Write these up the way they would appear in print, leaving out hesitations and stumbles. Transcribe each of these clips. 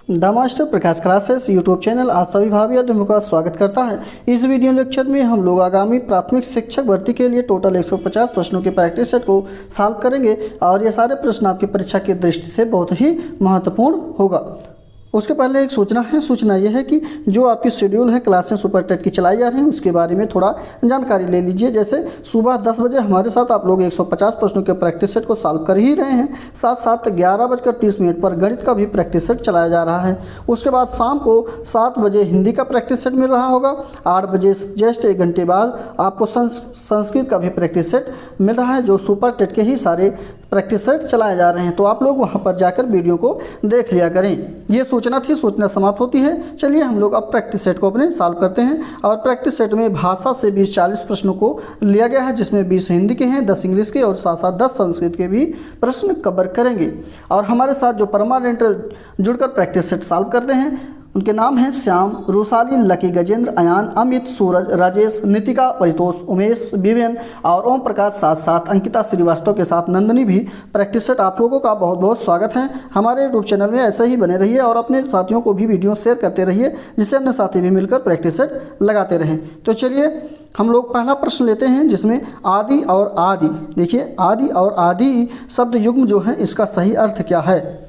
The master Prakash classes YouTube channel आज सभी भाभी अध्ययों का स्वागत करता है। इस वीडियो लेक्चर में हम लोग आगामी प्राथमिक शिक्षक भर्ती के लिए टोटल 150 प्रश्नों के प्रैक्टिस सेट को सॉल्व करेंगे और ये सारे प्रश्न आपकी परीक्षा की दृष्टि से बहुत ही महत्वपूर्ण होगा। उसके पहले एक सूचना यह है कि जो आपकी शेड्यूल है क्लासें सुपर टेट की चलाई जा रही हैं उसके बारे में थोड़ा जानकारी ले लीजिए। जैसे सुबह 10 बजे हमारे साथ आप लोग 150 प्रश्नों के प्रैक्टिस सेट को सॉल्व कर ही रहे हैं, साथ साथ 11:30 पर गणित का भी प्रैक्टिस सेट चलाया जा रहा है। उसके बाद शाम को 7 बजे हिंदी का प्रैक्टिस सेट मिल रहा होगा। 8 बजे जस्ट 1 घंटे बाद आपको संस्कृत का भी प्रैक्टिस सेट मिल रहा है, जो सुपर टेट के ही सारे प्रैक्टिस सेट चलाए जा रहे हैं। तो आप लोग वहाँ पर जाकर वीडियो को देख लिया करें। ये सूचना समाप्त होती है। चलिए हम लोग अब प्रैक्टिस सेट को अपने सॉल्व करते हैं। और प्रैक्टिस सेट में भाषा से 20-40 प्रश्नों को लिया गया है, जिसमें 20 हिंदी के हैं, 10 इंग्लिश के और साथ साथ 10 संस्कृत के भी प्रश्न कवर करेंगे। और हमारे साथ जो परमानेंट जुड़कर प्रैक्टिस सेट सॉल्व करते हैं उनके नाम हैं श्याम, रूसाली, लकी, गजेंद्र, अयान, अमित, सूरज, राजेश, नितिका, परितोष, उमेश, विवेन और ओम प्रकाश, साथ साथ अंकिता श्रीवास्तव के साथ नंदनी भी प्रैक्टिस सेट। आप लोगों का बहुत बहुत स्वागत है। हमारे यूट्यूब चैनल में ऐसे ही बने रहिए और अपने साथियों को भी वीडियो शेयर करते रहिए, जिससे अन्य साथी भी मिलकर प्रैक्टिस सेट लगाते रहें। तो चलिए हम लोग पहला प्रश्न लेते हैं, जिसमें आदि और आदि। देखिए आदि और आदि शब्द युग्म जो है इसका सही अर्थ क्या है,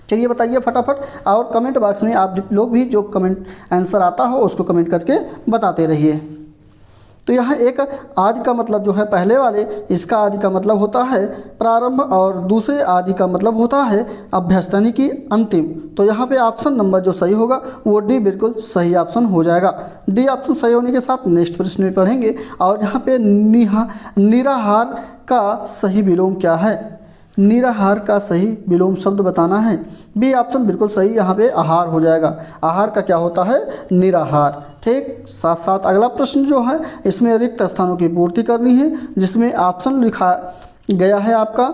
चलिए बताइए फटाफट। और कमेंट बॉक्स में आप लोग भी जो कमेंट आंसर आता हो उसको कमेंट करके बताते रहिए। तो यहाँ एक आदि का मतलब जो है पहले वाले, इसका आदि का मतलब होता है प्रारंभ और दूसरे आदि का मतलब होता है अभ्यस्त यानी कि अंतिम। तो यहाँ पे ऑप्शन नंबर जो सही होगा वो डी बिल्कुल सही ऑप्शन हो जाएगा। डी ऑप्शन सही होने के साथ नेक्स्ट प्रश्न में पढ़ेंगे। और यहाँ पे निराहार का सही विलोम क्या है, निराहार का सही विलोम शब्द बताना है। बी ऑप्शन बिल्कुल सही, यहाँ पे आहार हो जाएगा। आहार का क्या होता है, निराहार। ठीक, साथ साथ अगला प्रश्न जो है इसमें रिक्त स्थानों की पूर्ति करनी है, जिसमें ऑप्शन लिखा गया है आपका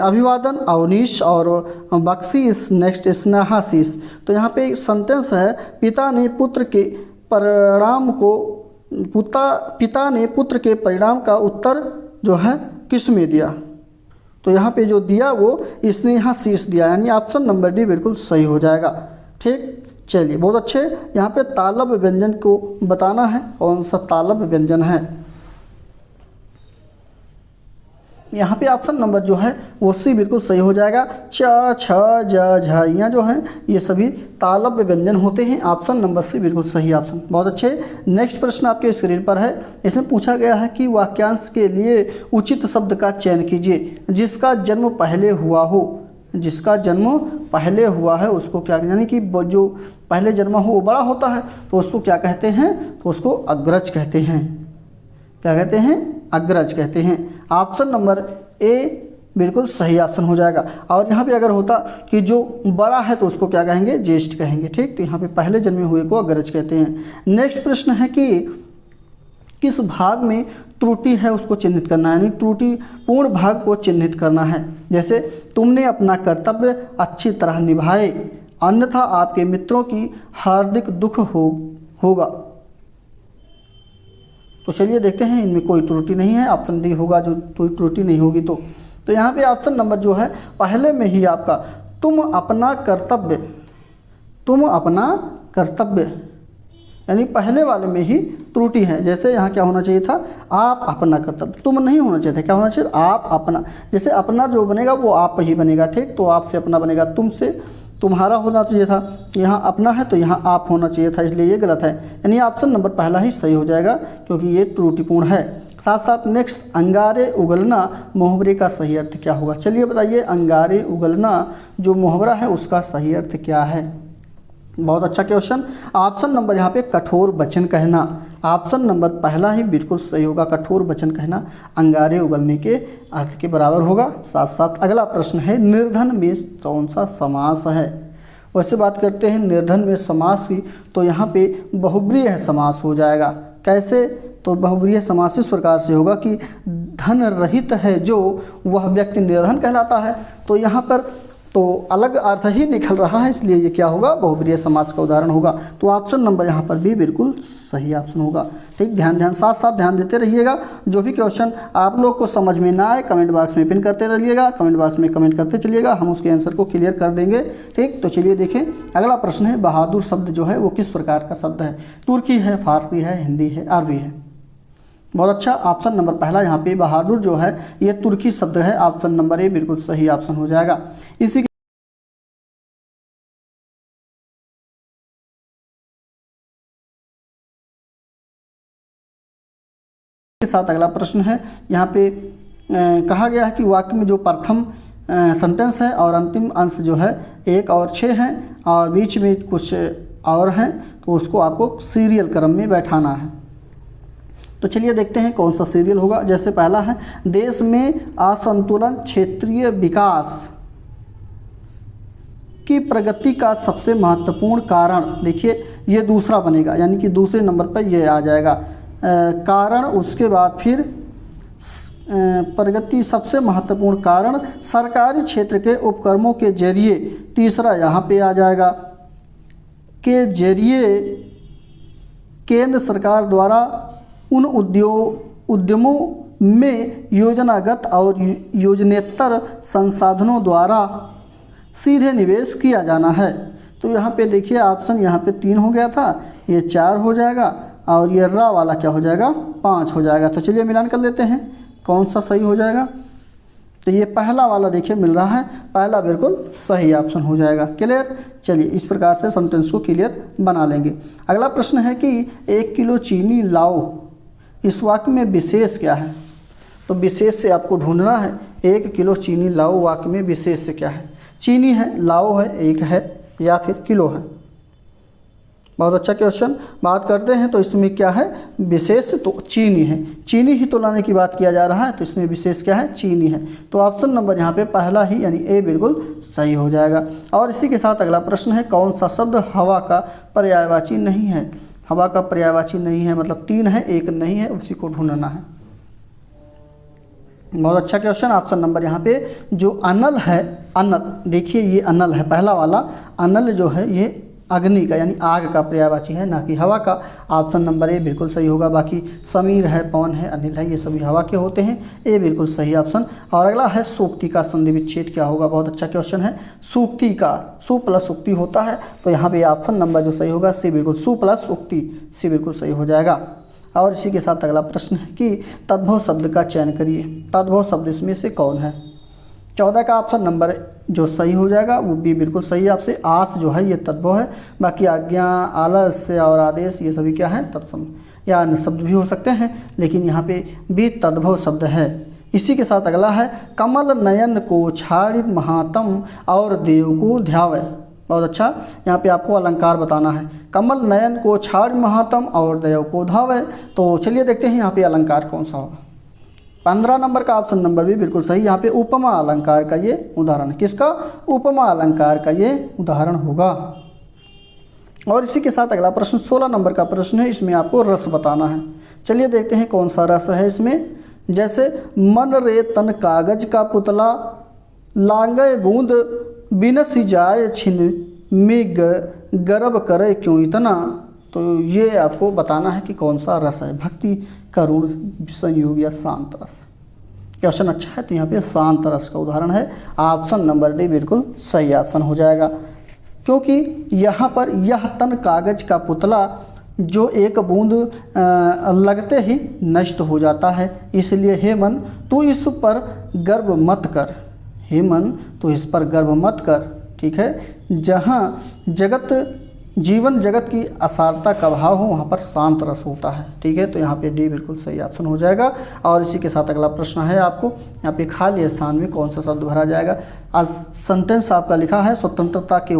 अभिवादन, अवनीश और बख्शीश, नेक्स्ट स्नेहाशीष। तो यहाँ पे एक सेंटेंस है, पिता ने पुत्र के परिणाम का उत्तर जो है किस में दिया। तो यहाँ पे जो दिया वो स्नेहाशीष दिया, यानी ऑप्शन नंबर डी बिल्कुल सही हो जाएगा। ठीक, चलिए बहुत अच्छे। यहाँ पे तालव्य व्यंजन को बताना है, कौन सा तालव्य व्यंजन है। यहाँ पे ऑप्शन नंबर जो है वो सी बिल्कुल सही हो जाएगा। च, छ, ज, झ यहाँ जो हैं ये सभी तालव्य व्यंजन होते हैं। ऑप्शन नंबर सी बिल्कुल सही ऑप्शन। बहुत अच्छे। नेक्स्ट प्रश्न आपके स्क्रीन पर है। इसमें पूछा गया है कि वाक्यांश के लिए उचित शब्द का चयन कीजिए। जिसका जन्म पहले हुआ हो, जिसका जन्म पहले हुआ है उसको क्या, यानी कि जो पहले जन्म हो वो बड़ा होता है तो उसको क्या कहते हैं, तो उसको अग्रज कहते हैं। क्या कहते हैं, अग्रज कहते हैं। ऑप्शन नंबर ए बिल्कुल सही ऑप्शन हो जाएगा। और यहाँ पे अगर होता कि जो बड़ा है तो उसको क्या कहेंगे, ज्येष्ठ कहेंगे। ठीक, तो यहाँ पे पहले जन्मे हुए को अग्रज कहते हैं। नेक्स्ट प्रश्न है कि किस भाग में त्रुटि है उसको चिन्हित करना है, यानी त्रुटिपूर्ण भाग को चिन्हित करना है। जैसे तुमने अपना कर्तव्य अच्छी तरह निभाए, अन्यथा आपके मित्रों की हार्दिक दुख होगा। तो चलिए देखते हैं, इनमें कोई त्रुटि नहीं है। ऑप्शन डी होगा जो कोई त्रुटि नहीं होगी। तो यहाँ पे ऑप्शन नंबर जो है पहले में ही आपका तुम अपना कर्तव्य यानी पहले वाले में ही त्रुटि है। जैसे यहाँ क्या होना चाहिए था, आप अपना कर्तव्य, तुम नहीं होना चाहिए था, क्या होना चाहिए, आप अपना। जैसे अपना जो बनेगा वो आप ही बनेगा। ठीक, तो आपसे अपना बनेगा, तुमसे तुम्हारा होना चाहिए था। यहाँ अपना है तो यहाँ आप होना चाहिए था, इसलिए ये गलत है। यानी ऑप्शन नंबर पहला ही सही हो जाएगा क्योंकि ये त्रुटिपूर्ण है। साथ साथ नेक्स्ट अंगारे उगलना मुहावरे का सही अर्थ क्या होगा। चलिए बताइए, अंगारे उगलना जो मुहावरा है उसका सही अर्थ क्या है। बहुत अच्छा क्वेश्चन। ऑप्शन नंबर यहाँ पे कठोर वचन कहना, ऑप्शन नंबर पहला ही बिल्कुल सही होगा। कठोर वचन कहना अंगारे उगलने के अर्थ के बराबर होगा। साथ साथ अगला प्रश्न है, निर्धन में कौन सा समास है। वैसे बात करते हैं निर्धन में समास की, तो यहाँ पे बहुब्रीय समास हो जाएगा। कैसे, तो बहुब्रीय समास इस प्रकार से होगा कि धन रहित है जो वह व्यक्ति निर्धन कहलाता है। तो यहाँ पर तो अलग अर्थ ही निकल रहा है, इसलिए ये क्या होगा, बहुब्रीहि समास का उदाहरण होगा। तो ऑप्शन नंबर यहाँ पर भी बिल्कुल सही ऑप्शन होगा। ठीक, ध्यान साथ साथ ध्यान देते रहिएगा। जो भी क्वेश्चन आप लोग को समझ में ना आए कमेंट बॉक्स में पिन करते रहिएगा, कमेंट बॉक्स में कमेंट करते चलिएगा, हम उसके आंसर को क्लियर कर देंगे। ठीक, तो चलिए देखें, अगला प्रश्न है बहादुर शब्द जो है वो किस प्रकार का शब्द है? तुर्की है, फारसी है, हिंदी है, अरबी है? बहुत अच्छा, ऑप्शन नंबर पहला यहाँ पे बहादुर जो है ये तुर्की शब्द है। ऑप्शन नंबर ए बिल्कुल सही ऑप्शन हो जाएगा। इसी के साथ अगला प्रश्न है, यहाँ पे कहा गया है कि वाक्य में जो प्रथम सेंटेंस है और अंतिम अंश जो है 1 और 6 हैं और बीच में कुछ और हैं, तो उसको आपको सीरियल क्रम में बैठाना है। तो चलिए देखते हैं कौन सा सीरियल होगा। जैसे पहला है, देश में असंतुलन क्षेत्रीय विकास की प्रगति का सबसे महत्वपूर्ण कारण। देखिए ये दूसरा बनेगा, यानी कि दूसरे नंबर पर ये आ जाएगा कारण, उसके बाद फिर प्रगति सबसे महत्वपूर्ण कारण सरकारी क्षेत्र के उपक्रमों के जरिए, तीसरा यहाँ पे आ जाएगा के जरिए केंद्र सरकार द्वारा उन उद्यमों में योजनागत और योजनेतर संसाधनों द्वारा सीधे निवेश किया जाना है। तो यहाँ पे देखिए ऑप्शन यहाँ पे 3 हो गया था, ये 4 हो जाएगा और ये रा वाला क्या हो जाएगा, 5 हो जाएगा। तो चलिए मिलान कर लेते हैं कौन सा सही हो जाएगा। तो ये पहला वाला देखिए मिल रहा है, पहला बिल्कुल सही ऑप्शन हो जाएगा। क्लियर, चलिए इस प्रकार से सेंटेंस को क्लियर बना लेंगे। अगला प्रश्न है कि 1 किलो चीनी लाओ, इस वाक्य में विशेष क्या है? तो विशेष से आपको ढूंढना है, 1 किलो चीनी लाओ वाक्य में विशेष से क्या है? चीनी है, लाओ है, 1 है या फिर किलो है? बहुत अच्छा क्वेश्चन। बात करते हैं तो इसमें क्या है, विशेष तो चीनी है, चीनी ही तो लाने की बात किया जा रहा है, तो इसमें विशेष क्या है, चीनी है। तो ऑप्शन नंबर यहाँ पे पहला ही यानी ए बिल्कुल सही हो जाएगा। और इसी के साथ अगला प्रश्न है, कौन सा शब्द हवा का पर्यायवाची नहीं है? हवा का पर्यायवाची नहीं है मतलब 3 है, 1 नहीं है, उसी को ढूंढना है। बहुत अच्छा क्वेश्चन। ऑप्शन नंबर यहाँ पे जो अनल है, अनल देखिए ये अनल है, पहला वाला अनल जो है ये अग्नि का यानी आग का पर्यायवाची है, ना कि हवा का। ऑप्शन नंबर ए बिल्कुल सही होगा। बाकी समीर है, पवन है, अनिल है, ये सभी हवा के होते हैं, ए बिल्कुल सही ऑप्शन। और अगला है सूक्ति का संधि विच्छेद क्या होगा? बहुत अच्छा क्वेश्चन है। सूक्ति का सु प्लस उक्ति होता है, तो यहाँ पे ऑप्शन नंबर जो सही होगा सी बिल्कुल, सु प्लस उक्ति, सी बिल्कुल सही हो जाएगा। और इसी के साथ अगला प्रश्न है कि तद्भव शब्द का चयन करिए। तद्भव शब्द इसमें से कौन है? 14 का ऑप्शन नंबर जो सही हो जाएगा वो भी बिल्कुल सही है आपसे। आस जो है ये तद्भव है, बाकी आज्ञा, आलस्य और आदेश ये सभी क्या है, तत्सम या अन्य शब्द भी हो सकते हैं, लेकिन यहाँ पे भी तद्भव शब्द है। इसी के साथ अगला है कमल नयन को छाड़ित महात्म और देव को ध्यावे। बहुत अच्छा, यहाँ पे आपको अलंकार बताना है। कमल नयन को छाड़ महात्म और देव को धावे। तो चलिए देखते हैं यहाँ पे अलंकार कौन सा होगा। 15 नंबर का ऑप्शन नंबर भी बिल्कुल सही। यहाँ पे उपमा अलंकार का ये उदाहरण है। किसका? उपमा अलंकार का ये उदाहरण होगा। और इसी के साथ अगला प्रश्न 16 नंबर का प्रश्न है, इसमें आपको रस बताना है। चलिए देखते हैं कौन सा रस है इसमें। जैसे मन रे तन कागज का पुतला, लांगे बूंद बिनसी जाए छिन में गर्व करे क्यों इतना। तो ये आपको बताना है कि कौन सा रस है, भक्ति, करुण, संयोग या शांत रस। क्वेश्चन अच्छा है, तो यहाँ पे शांत रस का उदाहरण है। ऑप्शन नंबर डी बिल्कुल सही ऑप्शन हो जाएगा, क्योंकि यहाँ पर यह तन कागज का पुतला जो एक बूंद लगते ही नष्ट हो जाता है, इसलिए हे मन तू इस पर गर्व मत कर, हे मन तू इस पर गर्व मत कर। ठीक है, जहाँ जीवन जगत की असारता का भाव हो वहाँ पर शांत रस होता है। ठीक है, तो यहाँ पे डी बिल्कुल सही ऑप्शन हो जाएगा। और इसी के साथ अगला प्रश्न है आपको, यहाँ पे खाली स्थान में कौन सा शब्द भरा जाएगा। आज सेंटेंस आपका लिखा है स्वतंत्रता के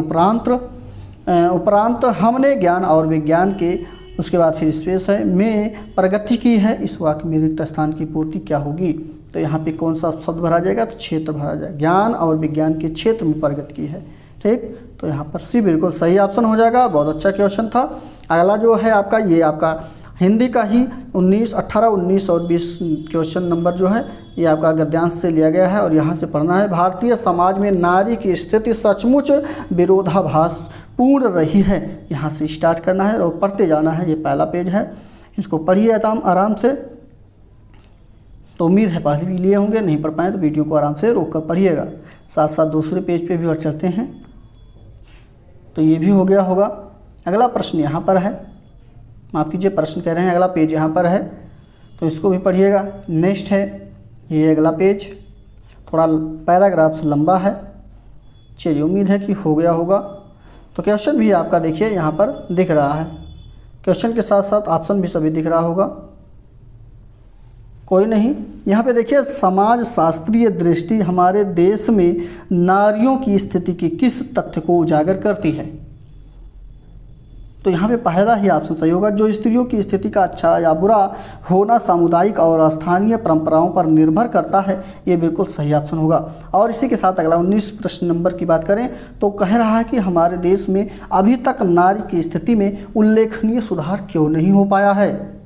उपरांत हमने ज्ञान और विज्ञान के, उसके बाद फिर स्पेस है, में प्रगति की है। इस वाक्य में रिक्त स्थान की पूर्ति क्या होगी? तो यहाँ पे कौन सा शब्द भरा जाएगा? तो क्षेत्र भरा जाएगा। ज्ञान और विज्ञान के क्षेत्र में प्रगति की है। ठीक, तो यहाँ पर सी बिल्कुल सही ऑप्शन हो जाएगा। बहुत अच्छा क्वेश्चन था। अगला जो है आपका, ये आपका हिंदी का ही 19, 18, 19 और 20 क्वेश्चन नंबर जो है ये आपका गद्यांश से लिया गया है और यहाँ से पढ़ना है। भारतीय समाज में नारी की स्थिति सचमुच विरोधाभास पूर्ण रही है, यहाँ से स्टार्ट करना है और पढ़ते जाना है। ये पहला पेज है, इसको पढ़िए आराम से। तो उम्मीद है पढ़ भी लिए होंगे, नहीं पढ़ पाए तो वीडियो को आराम से रोक कर पढ़िएगा। साथ साथ दूसरे पेज पे भी और चलते हैं। तो ये भी हो गया होगा। अगला प्रश्न यहाँ पर है, माफ़ कीजिए प्रश्न कह रहे हैं, अगला पेज यहाँ पर है तो इसको भी पढ़िएगा। नेक्स्ट है ये अगला पेज, थोड़ा पैराग्राफ लंबा है। चलिए उम्मीद है कि हो गया होगा। तो क्वेश्चन भी आपका देखिए यहाँ पर दिख रहा है, क्वेश्चन के साथ साथ ऑप्शन भी सभी दिख रहा होगा, कोई नहीं। यहाँ पे देखिए समाज शास्त्रीय दृष्टि हमारे देश में नारियों की स्थिति की किस तथ्य को उजागर करती है। तो यहाँ पे पहला ही ऑप्शन सही होगा। जो स्त्रियों की स्थिति का अच्छा या बुरा होना सामुदायिक और स्थानीय परंपराओं पर निर्भर करता है, ये बिल्कुल सही ऑप्शन होगा। और इसी के साथ अगला 19 प्रश्न नंबर की बात करें तो कह रहा है कि हमारे देश में अभी तक नारी की स्थिति में उल्लेखनीय सुधार क्यों नहीं हो पाया है।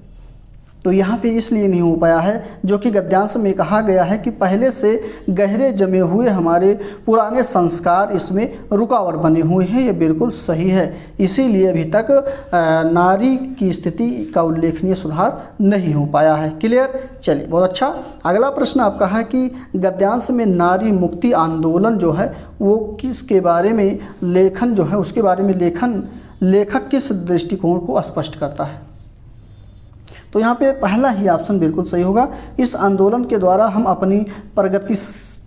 तो यहाँ पे इसलिए नहीं हो पाया है जो कि गद्यांश में कहा गया है कि पहले से गहरे जमे हुए हमारे पुराने संस्कार इसमें रुकावट बने हुए हैं, ये बिल्कुल सही है। इसीलिए अभी तक नारी की स्थिति का उल्लेखनीय सुधार नहीं हो पाया है। क्लियर? चलिए बहुत अच्छा। अगला प्रश्न आपका है कि गद्यांश में नारी मुक्ति आंदोलन जो है वो किसके बारे में लेखन जो है उसके बारे में लेखक किस दृष्टिकोण को स्पष्ट करता है। तो यहाँ पे पहला ही ऑप्शन बिल्कुल सही होगा। इस आंदोलन के द्वारा हम अपनी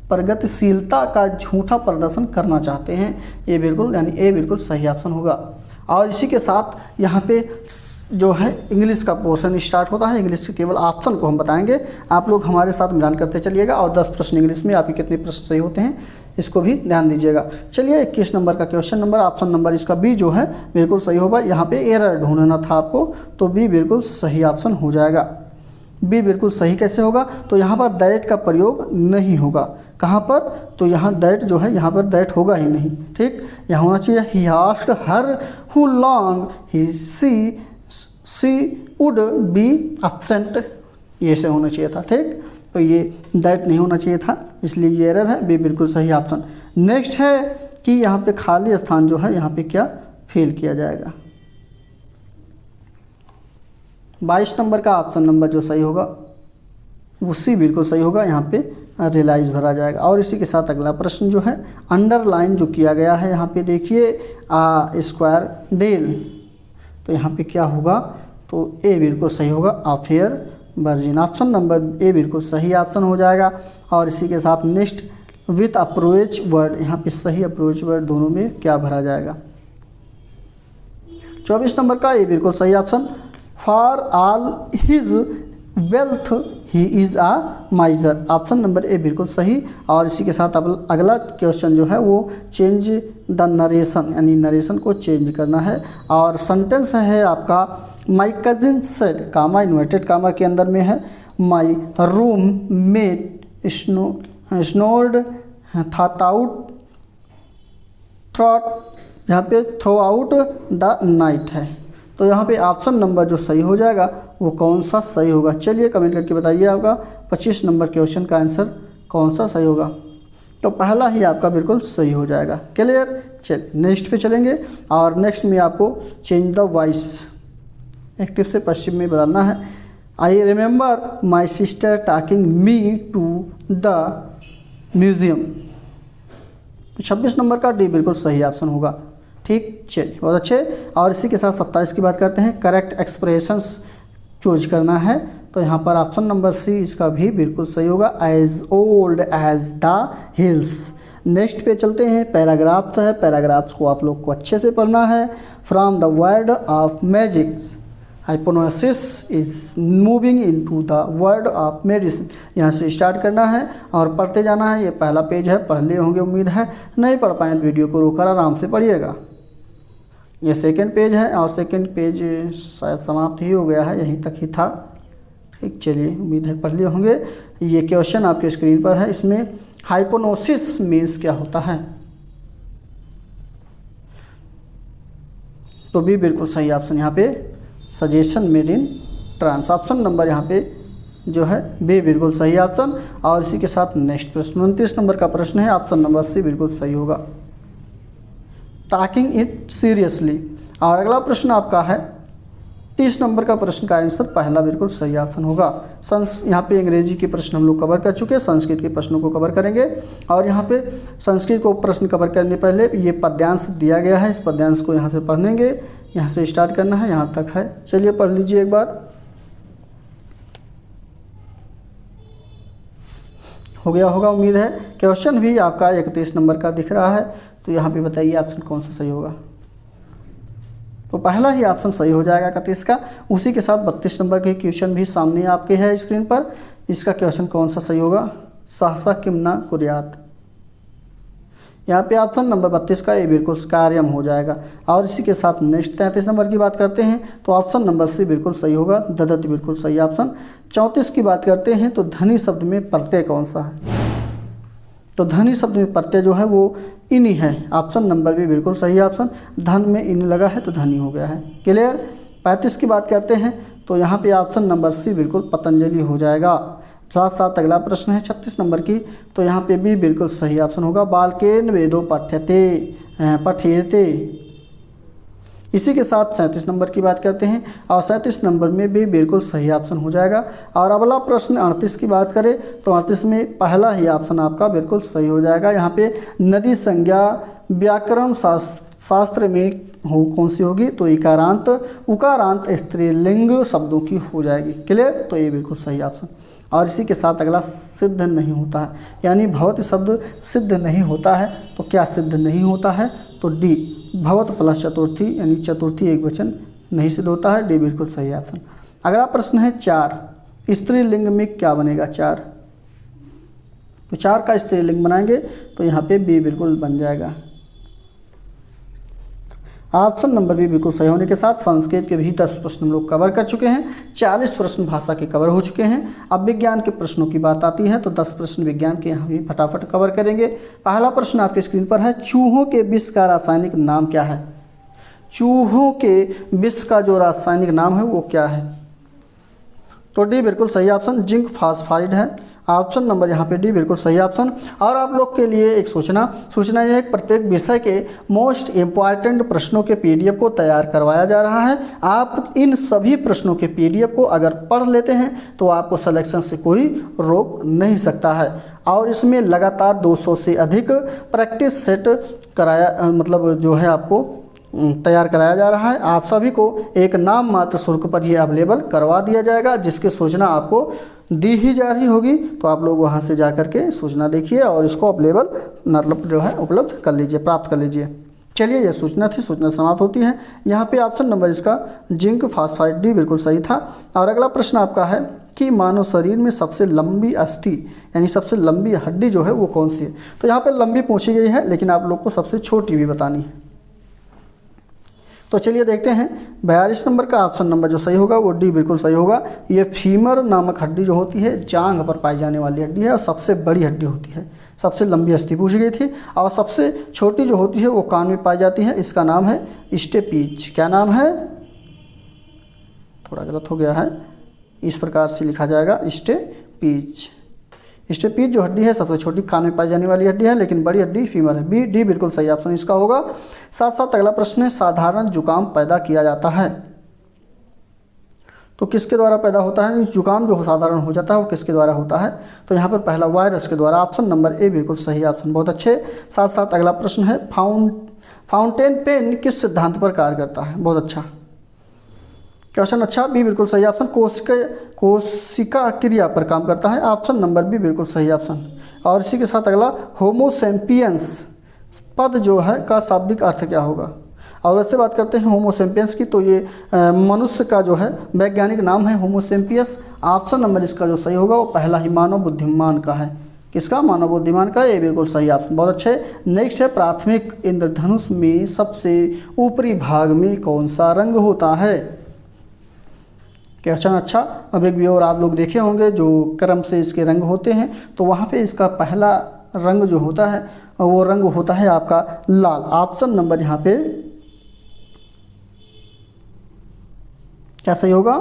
प्रगतिशीलता का झूठा प्रदर्शन करना चाहते हैं, ये बिल्कुल यानी ए बिल्कुल सही ऑप्शन होगा। और इसी के साथ यहाँ पे जो है इंग्लिश का पोर्शन स्टार्ट होता है। इंग्लिश के केवल ऑप्शन को हम बताएंगे, आप लोग हमारे साथ मिलान करते चलिएगा और 10 प्रश्न इंग्लिश में आपके कितने प्रश्न सही होते हैं इसको भी ध्यान दीजिएगा। चलिए 21 नंबर का क्वेश्चन नंबर ऑप्शन नंबर इसका बी जो है बिल्कुल सही होगा। यहाँ पे एरर ढूंढना था आपको, तो बी बिल्कुल सही ऑप्शन हो जाएगा। बी बिल्कुल सही कैसे होगा, तो यहाँ पर दैट का प्रयोग नहीं होगा। कहाँ पर, तो यहाँ दैट जो है यहाँ पर दैट होगा ही नहीं। ठीक, यहाँ होना चाहिए he asked her how long he she would be absent, ये से होना चाहिए था। ठीक, तो ये दैट नहीं होना चाहिए था, इसलिए ये एरर है। बी बिल्कुल सही ऑप्शन। नेक्स्ट है कि यहाँ पे खाली स्थान जो है यहाँ पे क्या फिल किया जाएगा। 22 नंबर का ऑप्शन नंबर जो सही होगा वो सी बिल्कुल सही होगा, यहाँ पे रियलाइज भरा जाएगा। और इसी के साथ अगला प्रश्न जो है अंडरलाइन जो किया गया है यहाँ पे देखिए स्क्वायर डेल, तो यहाँ पे क्या होगा, तो ए बिल्कुल सही होगा affair virgin. Option number A बिल्कुल सही ऑप्शन हो जाएगा। और इसी के साथ नेक्स्ट विथ अप्रोच वर्ड, यहाँ पे सही अप्रोच वर्ड दोनों में क्या भरा जाएगा। 24 नंबर का ए बिल्कुल सही option for all his wealth he is a miser, option number A बिल्कुल सही। और इसी के साथ अब अगला क्वेश्चन जो है वो चेंज द नरेशन, यानी नरेशन को चेंज करना है। और सेंटेंस है आपका my cousin said, comma inverted comma के अंदर में है, my roommate snored thought out throat, यहाँ पे थ्रो आउट द नाइट है। तो यहाँ पे ऑप्शन नंबर जो सही हो जाएगा वो कौन सा सही होगा, चलिए कमेंट करके बताइए आपका 25 नंबर क्वेश्चन का आंसर कौन सा सही होगा। तो पहला ही आपका बिल्कुल सही हो जाएगा। क्लियर? चलिए नेक्स्ट पे चलेंगे और नेक्स्ट में आपको चेंज द वॉइस एक्टिव से पश्चिम में बदलना है। I remember my sister talking me to the museum, 26 number का डी बिल्कुल सही ऑप्शन होगा। ठीक, चलिए बहुत अच्छे। और इसी के साथ 27 की बात करते हैं, करेक्ट एक्सप्रेशंस चूज करना है। तो यहाँ पर ऑप्शन नंबर सी इसका भी बिल्कुल सही होगा, as old as the hills. Next पे चलते हैं, पैराग्राफ्स है, पैराग्राफ्स को आप लोग को अच्छे से पढ़ना है। From the world of magics hypnosis is moving into the world of medicine, यहाँ से स्टार्ट करना है और पढ़ते जाना है। ये पहला पेज है, पढ़ लिए होंगे उम्मीद है, नहीं पढ़ पाए तो वीडियो को रोककर आराम से पढ़िएगा। ये सेकंड पेज है और सेकंड पेज शायद समाप्त ही हो गया है, यहीं तक ही था। ठीक, चलिए उम्मीद है पढ़ लिए होंगे। ये क्वेश्चन आपके स्क्रीन पर है, इसमें हाइपोनोसिस मीन्स क्या होता है, तो भी बिल्कुल सही ऑप्शन यहाँ पे suggestion made in trance. Option number यहाँ पे जो है बी बिल्कुल सही ऑप्शन। और इसी के साथ नेक्स्ट प्रश्न 29 नंबर का प्रश्न है, ऑप्शन नंबर सी बिल्कुल सही होगा, टॉकिंग इट सीरियसली। और अगला प्रश्न आपका है 30 नंबर का प्रश्न का आंसर पहला बिल्कुल सही ऑप्शन होगा। यहाँ पे अंग्रेजी के प्रश्न हम लोग कवर कर चुके हैं, संस्कृत के प्रश्नों को कवर करेंगे। और यहाँ पे संस्कृत को प्रश्न कवर करने पहले ये पद्यांश दिया गया है, इस पद्यांश को यहाँ से पढ़ेंगे, यहाँ से स्टार्ट करना है, यहाँ तक है। चलिए पढ़ लीजिए एक बार। हो गया होगा उम्मीद है। क्वेश्चन भी आपका 31 नंबर का दिख रहा है, तो यहाँ पे बताइए ऑप्शन कौन सा सही होगा। तो पहला ही ऑप्शन सही हो जाएगा 31 का। उसी के साथ 32 नंबर के क्वेश्चन भी सामने आपके है स्क्रीन पर। इसका क्वेश्चन कौन सा सही होगा, सहसा किम न कुर्यात। यहाँ पे ऑप्शन नंबर 32 का ये बिल्कुल कार्यम हो जाएगा। और इसी के साथ नेक्स्ट 33 नंबर की बात करते हैं, तो ऑप्शन नंबर सी बिल्कुल सही होगा, ददत बिल्कुल सही ऑप्शन। 34 की बात करते हैं, तो धनी शब्द में प्रत्यय कौन सा है, तो धनी शब्द में प्रत्यय जो है वो इनी है। ऑप्शन नंबर भी बिल्कुल सही ऑप्शन, धन में इन लगा है तो धनी हो गया है। क्लियर। 35 की बात करते हैं, तो यहाँ पे ऑप्शन नंबर सी बिल्कुल पतंजलि हो जाएगा। साथ साथ अगला प्रश्न है 36 नंबर की, तो यहाँ पे भी बिल्कुल सही ऑप्शन होगा, बालकेन वेदो पठ्यते। इसी के साथ 37 नंबर की बात करते हैं, और 37 नंबर में भी बिल्कुल सही ऑप्शन हो जाएगा। और अगला प्रश्न 38 की बात करें, तो 38 में पहला ही ऑप्शन आपका बिल्कुल सही हो जाएगा। यहाँ पे नदी संज्ञा व्याकरण शास्त्र में कौन सी होगी, तो इकारांत उकारांत स्त्रीलिंग शब्दों की हो जाएगी। क्लियर। तो ये बिल्कुल सही ऑप्शन। और इसी के साथ अगला सिद्ध नहीं होता है, यानी भवत शब्द सिद्ध नहीं होता है, तो क्या सिद्ध नहीं होता है, तो डी भवत प्लस चतुर्थी, यानी चतुर्थी एक वचन नहीं सिद्ध होता है, डी बिल्कुल सही ऑप्शन। अगला प्रश्न है 4, स्त्रीलिंग में क्या बनेगा 4, तो 4 का स्त्रीलिंग बनाएंगे, तो यहाँ पे बी बिल्कुल बन जाएगा। ऑप्शन नंबर भी बिल्कुल सही होने के साथ संस्कृत के भी 10 प्रश्न हम लोग कवर कर चुके हैं, 40 प्रश्न भाषा के कवर हो चुके हैं। अब विज्ञान के प्रश्नों की बात आती है, तो 10 प्रश्न विज्ञान के हम भी फटाफट कवर करेंगे। पहला प्रश्न आपके स्क्रीन पर है, चूहों के विष का रासायनिक नाम क्या है। चूहों के विष का जो रासायनिक नाम है वो क्या है, तो डी बिल्कुल सही ऑप्शन, जिंक फॉस्फाइड है। ऑप्शन नंबर यहाँ पे डी बिल्कुल सही ऑप्शन। और आप लोग के लिए एक सूचना यह है कि प्रत्येक विषय के मोस्ट इम्पॉर्टेंट प्रश्नों के पीडीएफ को तैयार करवाया जा रहा है। आप इन सभी प्रश्नों के पीडीएफ को अगर पढ़ लेते हैं तो आपको सिलेक्शन से कोई रोक नहीं सकता है। और इसमें लगातार 200 से अधिक प्रैक्टिस सेट कराया मतलब जो है आपको तैयार कराया जा रहा है। आप सभी को एक नाम मात्र शुल्क पर ही अवेलेबल करवा दिया जाएगा, जिसकी सूचना आपको दी ही जा रही होगी। तो आप लोग वहां से जा कर के सूचना देखिए और इसको अवेलेबल मतलब जो है उपलब्ध कर लीजिए, प्राप्त कर लीजिए। चलिए यह सूचना थी, सूचना समाप्त होती है। यहाँ पे ऑप्शन नंबर इसका जिंक फॉस्फाइड डी बिल्कुल सही था। और अगला प्रश्न आपका है कि मानव शरीर में सबसे लंबी अस्थि यानी सबसे लंबी हड्डी जो है वो कौन सी है। तो यहाँ पर लंबी पूछी गई है, लेकिन आप लोग को सबसे छोटी भी बतानी है। तो चलिए देखते हैं 42 नंबर का ऑप्शन नंबर जो सही होगा वो डी बिल्कुल सही होगा। ये फीमर नामक हड्डी जो होती है जांघ पर पाई जाने वाली हड्डी है और सबसे बड़ी हड्डी होती है। सबसे लंबी अस्थि पूछी गई थी। और सबसे छोटी जो होती है वो कान में पाई जाती है, इसका नाम है स्टेपीज। क्या नाम है, थोड़ा गलत हो गया है, इस प्रकार से लिखा जाएगा स्टेपीज। स्टेपीज जो हड्डी है सबसे छोटी कान में पाई जाने वाली हड्डी है, लेकिन बड़ी हड्डी फीमर है। बी डी बिल्कुल सही ऑप्शन इसका होगा। साथ साथ अगला प्रश्न है, साधारण जुकाम पैदा किया जाता है तो किसके द्वारा पैदा होता है। जुकाम जो साधारण हो जाता है वो किसके द्वारा होता है, तो यहाँ पर पहला वायरस के द्वारा। ऑप्शन नंबर ए बिल्कुल सही ऑप्शन, बहुत अच्छे। साथ साथ अगला प्रश्न है, फाउंटेन पेन किस सिद्धांत पर कार्य करता है। बहुत अच्छा क्वेश्चन, अच्छा। बी बिल्कुल सही ऑप्शन, कोशिका क्रिया पर काम करता है। ऑप्शन नंबर बी बिल्कुल सही ऑप्शन। और इसी के साथ अगला, होमोसेम्पियंस पद जो है का शाब्दिक अर्थ क्या होगा। और वैसे बात करते हैं होमोसेम्पियंस की, तो ये मनुष्य का जो है वैज्ञानिक नाम है होमोसेम्पियस। ऑप्शन नंबर इसका जो सही होगा वो पहला ही मानव बुद्धिमान का है। किसका, मानव बुद्धिमान का, ये बिल्कुल सही ऑप्शन, बहुत अच्छे। नेक्स्ट है, प्राथमिक इंद्रधनुष में सबसे ऊपरी भाग में कौन सा रंग होता है। क्वेश्चन अच्छा। अब एक भी और आप लोग देखे होंगे जो क्रम से इसके रंग होते हैं, तो वहाँ पे इसका पहला रंग जो होता है वो रंग होता है आपका लाल। ऑप्शन नंबर यहाँ पे क्या सही होगा,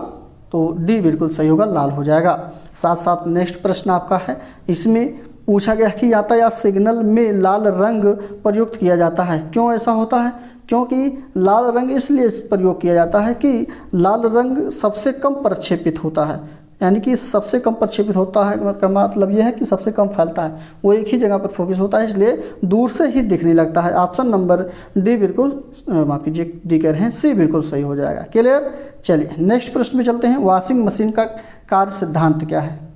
तो डी बिल्कुल सही होगा, लाल हो जाएगा। साथ साथ नेक्स्ट प्रश्न आपका है, इसमें पूछा गया कि यातायात सिग्नल में लाल रंग प्रयुक्त किया जाता है, क्यों ऐसा होता है? क्योंकि लाल रंग इसलिए प्रयोग किया जाता है कि लाल रंग सबसे कम प्रक्षेपित होता है, यानी कि सबसे कम प्रक्षेपित होता है का मतलब यह है कि सबसे कम फैलता है, वो एक ही जगह पर फोकस होता है, इसलिए दूर से ही दिखने लगता है। ऑप्शन नंबर डी बिल्कुल, माफ कीजिए डी कह रहे हैं, सी बिल्कुल सही हो जाएगा। क्लियर? चलिए नेक्स्ट प्रश्न में चलते हैं। वॉशिंग मशीन का कार्य सिद्धांत क्या है?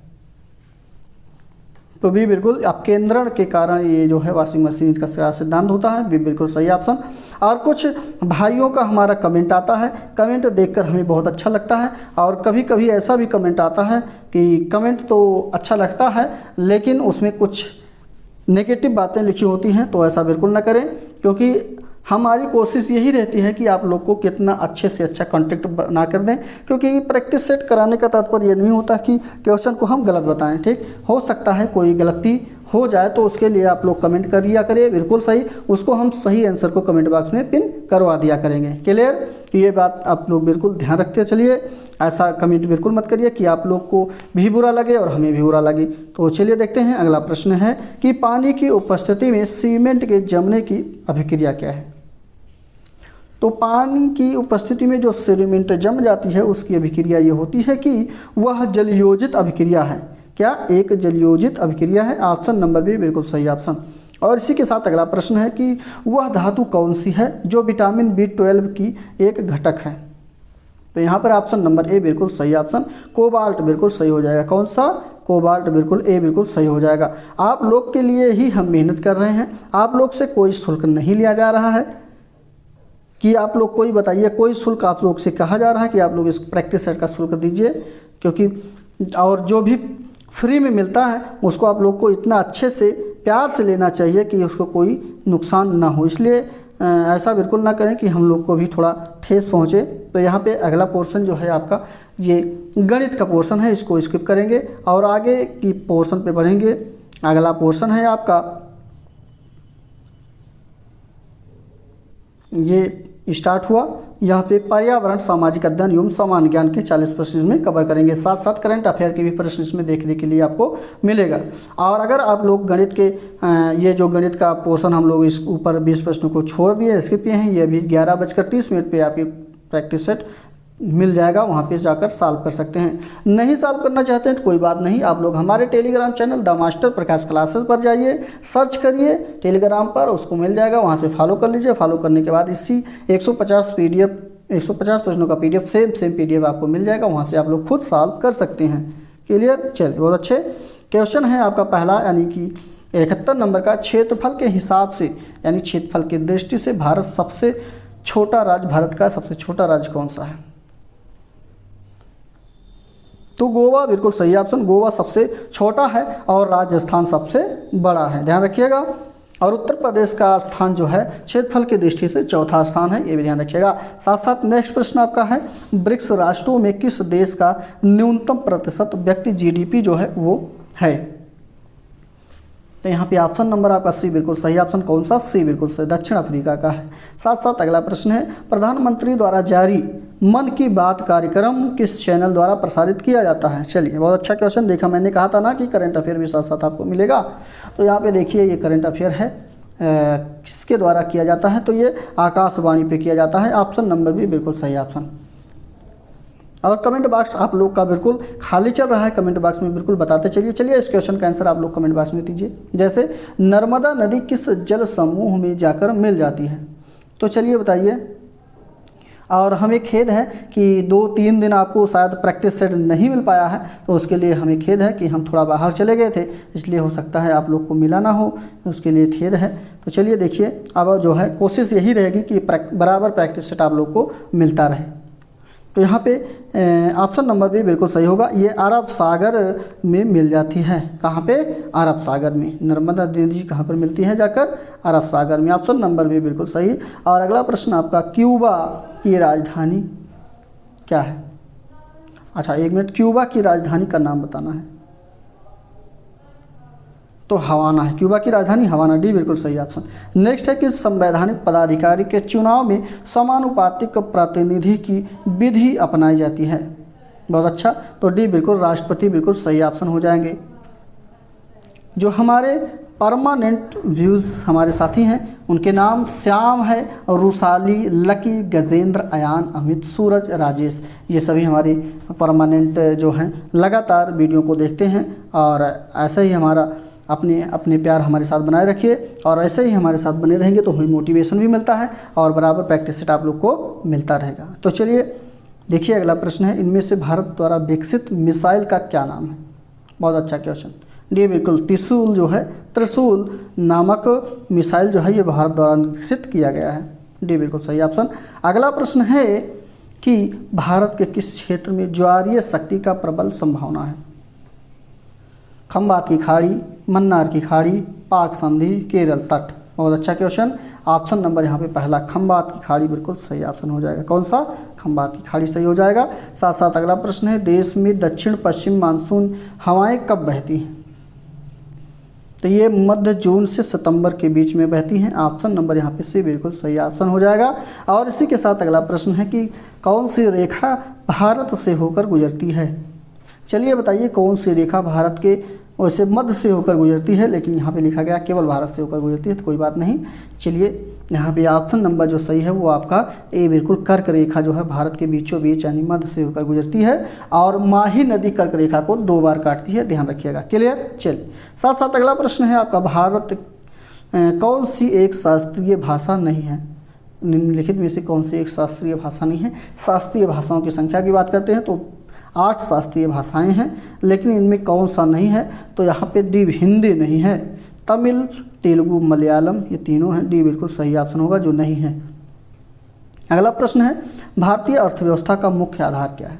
तो बी बिल्कुल, अब केंद्रण के कारण ये जो है वॉशिंग मशीन का सिद्धांत होता है, बी बिल्कुल सही ऑप्शन। और कुछ भाइयों का हमारा कमेंट आता है, कमेंट देखकर हमें बहुत अच्छा लगता है, और कभी कभी ऐसा भी कमेंट आता है कि कमेंट तो अच्छा लगता है लेकिन उसमें कुछ नेगेटिव बातें लिखी होती हैं, तो ऐसा बिल्कुल ना करें, क्योंकि हमारी कोशिश यही रहती है कि आप लोग को कितना अच्छे से अच्छा कंटेंट बना कर दें, क्योंकि प्रैक्टिस सेट कराने का तात्पर्य ये नहीं होता कि क्वेश्चन को हम गलत बताएं। ठीक हो सकता है कोई गलती हो जाए तो उसके लिए आप लोग कमेंट कर दिया करिए, बिल्कुल सही, उसको हम सही आंसर को कमेंट बॉक्स में पिन करवा दिया करेंगे। क्लियर? ये बात आप लोग बिल्कुल ध्यान रखते चलिए, ऐसा कमेंट बिल्कुल मत करिए कि आप लोग को भी बुरा लगे और हमें भी बुरा लगे। तो चलिए देखते हैं, अगला प्रश्न है कि पानी की उपस्थिति में सीमेंट के जमने की अभिक्रिया क्या है? तो पानी की उपस्थिति में जो सीमेंट जम जाती है उसकी अभिक्रिया ये होती है कि वह जलयोजित अभिक्रिया है। क्या? एक जलयोजित अभिक्रिया है। ऑप्शन नंबर बी बिल्कुल सही ऑप्शन। और इसी के साथ अगला प्रश्न है कि वह धातु कौन सी है जो विटामिन B12 की एक घटक है? तो यहाँ पर ऑप्शन नंबर ए बिल्कुल सही ऑप्शन, कोबाल्ट बिल्कुल सही हो जाएगा। कौन सा? कोबाल्ट, बिल्कुल ए बिल्कुल सही हो जाएगा। आप लोग के लिए ही हम मेहनत कर रहे हैं, आप लोग से कोई शुल्क नहीं लिया जा रहा है कि आप लोग कोई बताइए, कोई शुल्क आप लोग से कहा जा रहा है कि आप लोग इस प्रैक्टिस सेट का शुल्क दीजिए, क्योंकि और जो भी फ्री में मिलता है उसको आप लोग को इतना अच्छे से प्यार से लेना चाहिए कि उसको कोई नुकसान ना हो, इसलिए ऐसा बिल्कुल ना करें कि हम लोग को भी थोड़ा ठेस पहुँचे। तो यहाँ पे अगला पोर्शन जो है आपका ये गणित का पोर्शन है, इसको स्किप करेंगे और आगे की पोर्शन पे बढ़ेंगे। अगला पोर्शन है आपका ये स्टार्ट हुआ, यहाँ पे पर्यावरण, सामाजिक अध्ययन एवं सामान्य ज्ञान के 40 प्रश्न इसमें कवर करेंगे। साथ साथ करंट अफेयर के भी प्रश्न इसमें देखने के लिए आपको मिलेगा। और अगर आप लोग गणित के ये जो गणित का पोर्शन हम लोग इस ऊपर 20 प्रश्नों को छोड़ दिए, स्किप किए हैं, ये अभी 11:30 पे आपकी प्रैक्टिस सेट मिल जाएगा, वहाँ पे जाकर सॉल्व कर सकते हैं। नहीं सॉल्व करना चाहते हैं तो कोई बात नहीं, आप लोग हमारे Telegram channel the master Prakash classes पर जाइए, सर्च करिए टेलीग्राम पर, उसको मिल जाएगा, वहाँ से फॉलो कर लीजिए। फॉलो करने के बाद इसी 150 प्रश्नों का PDF सेम PDF आपको मिल जाएगा, वहाँ से आप लोग खुद सॉल्व कर सकते हैं। क्लियर? चलिए, बहुत अच्छे। क्वेश्चन है आपका पहला, यानी कि 71 नंबर का, क्षेत्रफल के हिसाब से यानी क्षेत्रफल की दृष्टि से भारत का सबसे छोटा राज्य कौन सा है? तो गोवा बिल्कुल सही ऑप्शन, गोवा सबसे छोटा है और राजस्थान सबसे बड़ा है, ध्यान रखिएगा। और उत्तर प्रदेश का स्थान जो है क्षेत्रफल की दृष्टि से चौथा स्थान है, ये भी ध्यान रखिएगा। साथ साथ नेक्स्ट प्रश्न आपका है, ब्रिक्स राष्ट्रों में किस देश का न्यूनतम प्रतिशत व्यक्ति GDP जो है वो है? तो यहाँ पे ऑप्शन नंबर आपका सी बिल्कुल सही ऑप्शन। कौन सा? सी बिल्कुल सही, दक्षिण अफ्रीका का है। साथ साथ अगला प्रश्न है, प्रधानमंत्री द्वारा जारी मन की बात कार्यक्रम किस चैनल द्वारा प्रसारित किया जाता है? चलिए, बहुत अच्छा क्वेश्चन। देखा, मैंने कहा था ना कि करंट अफेयर भी साथ साथ आपको मिलेगा। तो यहाँ पे देखिए, ये करंट अफेयर है, किसके द्वारा किया जाता है? तो ये आकाशवाणी पे किया जाता है। ऑप्शन नंबर भी बिल्कुल सही ऑप्शन। और कमेंट बॉक्स आप लोग का बिल्कुल खाली चल रहा है, कमेंट बॉक्स में बिल्कुल बताते चलिए। चलिए, इस क्वेश्चन का आंसर आप लोग कमेंट बॉक्स में दीजिए। जैसे नर्मदा नदी किस जल समूह में जाकर मिल जाती है? तो चलिए बताइए। और हमें खेद है कि 2-3 दिन आपको शायद प्रैक्टिस सेट नहीं मिल पाया है, तो उसके लिए हमें खेद है कि हम थोड़ा बाहर चले गए थे, इसलिए हो सकता है आप लोग को मिला ना हो, उसके लिए खेद है। तो चलिए देखिए, अब जो है कोशिश यही रहेगी कि बराबर प्रैक्टिस सेट आप लोग को मिलता रहे। तो यहाँ पे ऑप्शन नंबर भी बिल्कुल सही होगा, ये अरब सागर में मिल जाती है। कहाँ पे? अरब सागर में। नर्मदा नदी कहाँ पर मिलती है? जाकर अरब सागर में। ऑप्शन नंबर भी बिल्कुल सही। और अगला प्रश्न आपका, क्यूबा की राजधानी क्या है? अच्छा, 1 मिनट, क्यूबा की राजधानी का नाम बताना है। तो हवाना है, क्यूबा की राजधानी हवाना, डी बिल्कुल सही ऑप्शन। नेक्स्ट है कि संवैधानिक पदाधिकारी के चुनाव में समानुपातिक प्रतिनिधि की विधि अपनाई जाती है? बहुत अच्छा, तो डी बिल्कुल राष्ट्रपति बिल्कुल सही ऑप्शन हो जाएंगे। जो हमारे परमानेंट व्यूज़ हमारे साथी हैं उनके नाम श्याम है, रूसाली, लकी, गजेंद्र, अयान, अमित, सूरज, राजेश, ये सभी हमारी परमानेंट जो हैं लगातार वीडियो को देखते हैं और ऐसे ही हमारा अपने अपने प्यार हमारे साथ बनाए रखिए और ऐसे ही हमारे साथ बने रहेंगे तो हमें मोटिवेशन भी मिलता है और बराबर प्रैक्टिस सेट आप लोग को मिलता रहेगा। तो चलिए देखिए अगला प्रश्न है, इनमें से भारत द्वारा विकसित मिसाइल का क्या नाम है? बहुत अच्छा क्वेश्चन। डी बिल्कुल त्रिशूल नामक मिसाइल जो है ये भारत द्वारा विकसित किया गया है। डी बिल्कुल सही ऑप्शन। अगला प्रश्न है कि भारत के किस क्षेत्र में ज्वारीय शक्ति का प्रबल संभावना है? खंबात की खाड़ी, मन्नार की खाड़ी, पाक संधि, केरल तट। बहुत अच्छा क्वेश्चन। ऑप्शन नंबर यहाँ पे पहला खंबात की खाड़ी बिल्कुल सही ऑप्शन हो जाएगा। कौन सा? खंबात की खाड़ी सही हो जाएगा। साथ साथ अगला प्रश्न है, देश में दक्षिण पश्चिम मानसून हवाएं कब बहती हैं? तो ये मध्य जून से सितंबर के बीच में बहती हैं। ऑप्शन नंबर यहाँ पे सी बिल्कुल सही ऑप्शन हो जाएगा। और इसी के साथ अगला प्रश्न है कि कौन सी रेखा भारत से होकर गुजरती है? चलिए बताइए कौन सी रेखा भारत के वैसे मध्य से होकर गुजरती है, लेकिन यहाँ पे लिखा गया केवल भारत से होकर गुजरती है, तो कोई बात नहीं। चलिए यहाँ पे ऑप्शन नंबर जो सही है वो आपका ए बिल्कुल कर्क रेखा जो है भारत के बीचों बीच यानी मध्य से होकर गुजरती है और माही नदी कर्क रेखा को 2 बार काटती है, ध्यान रखिएगा। क्लियर। चलिए साथ साथ अगला प्रश्न है आपका, भारत कौन सी एक शास्त्रीय भाषा नहीं है? निम्नलिखित में से कौन सी एक शास्त्रीय भाषा नहीं है? शास्त्रीय भाषाओं की संख्या की बात करते हैं तो 8 शास्त्रीय भाषाएं हैं, लेकिन इनमें कौन सा नहीं है? तो यहाँ पे डी हिंदी नहीं है, तमिल, तेलुगु, मलयालम ये तीनों हैं। डी बिल्कुल सही ऑप्शन होगा जो नहीं है। अगला प्रश्न है, भारतीय अर्थव्यवस्था का मुख्य आधार क्या है?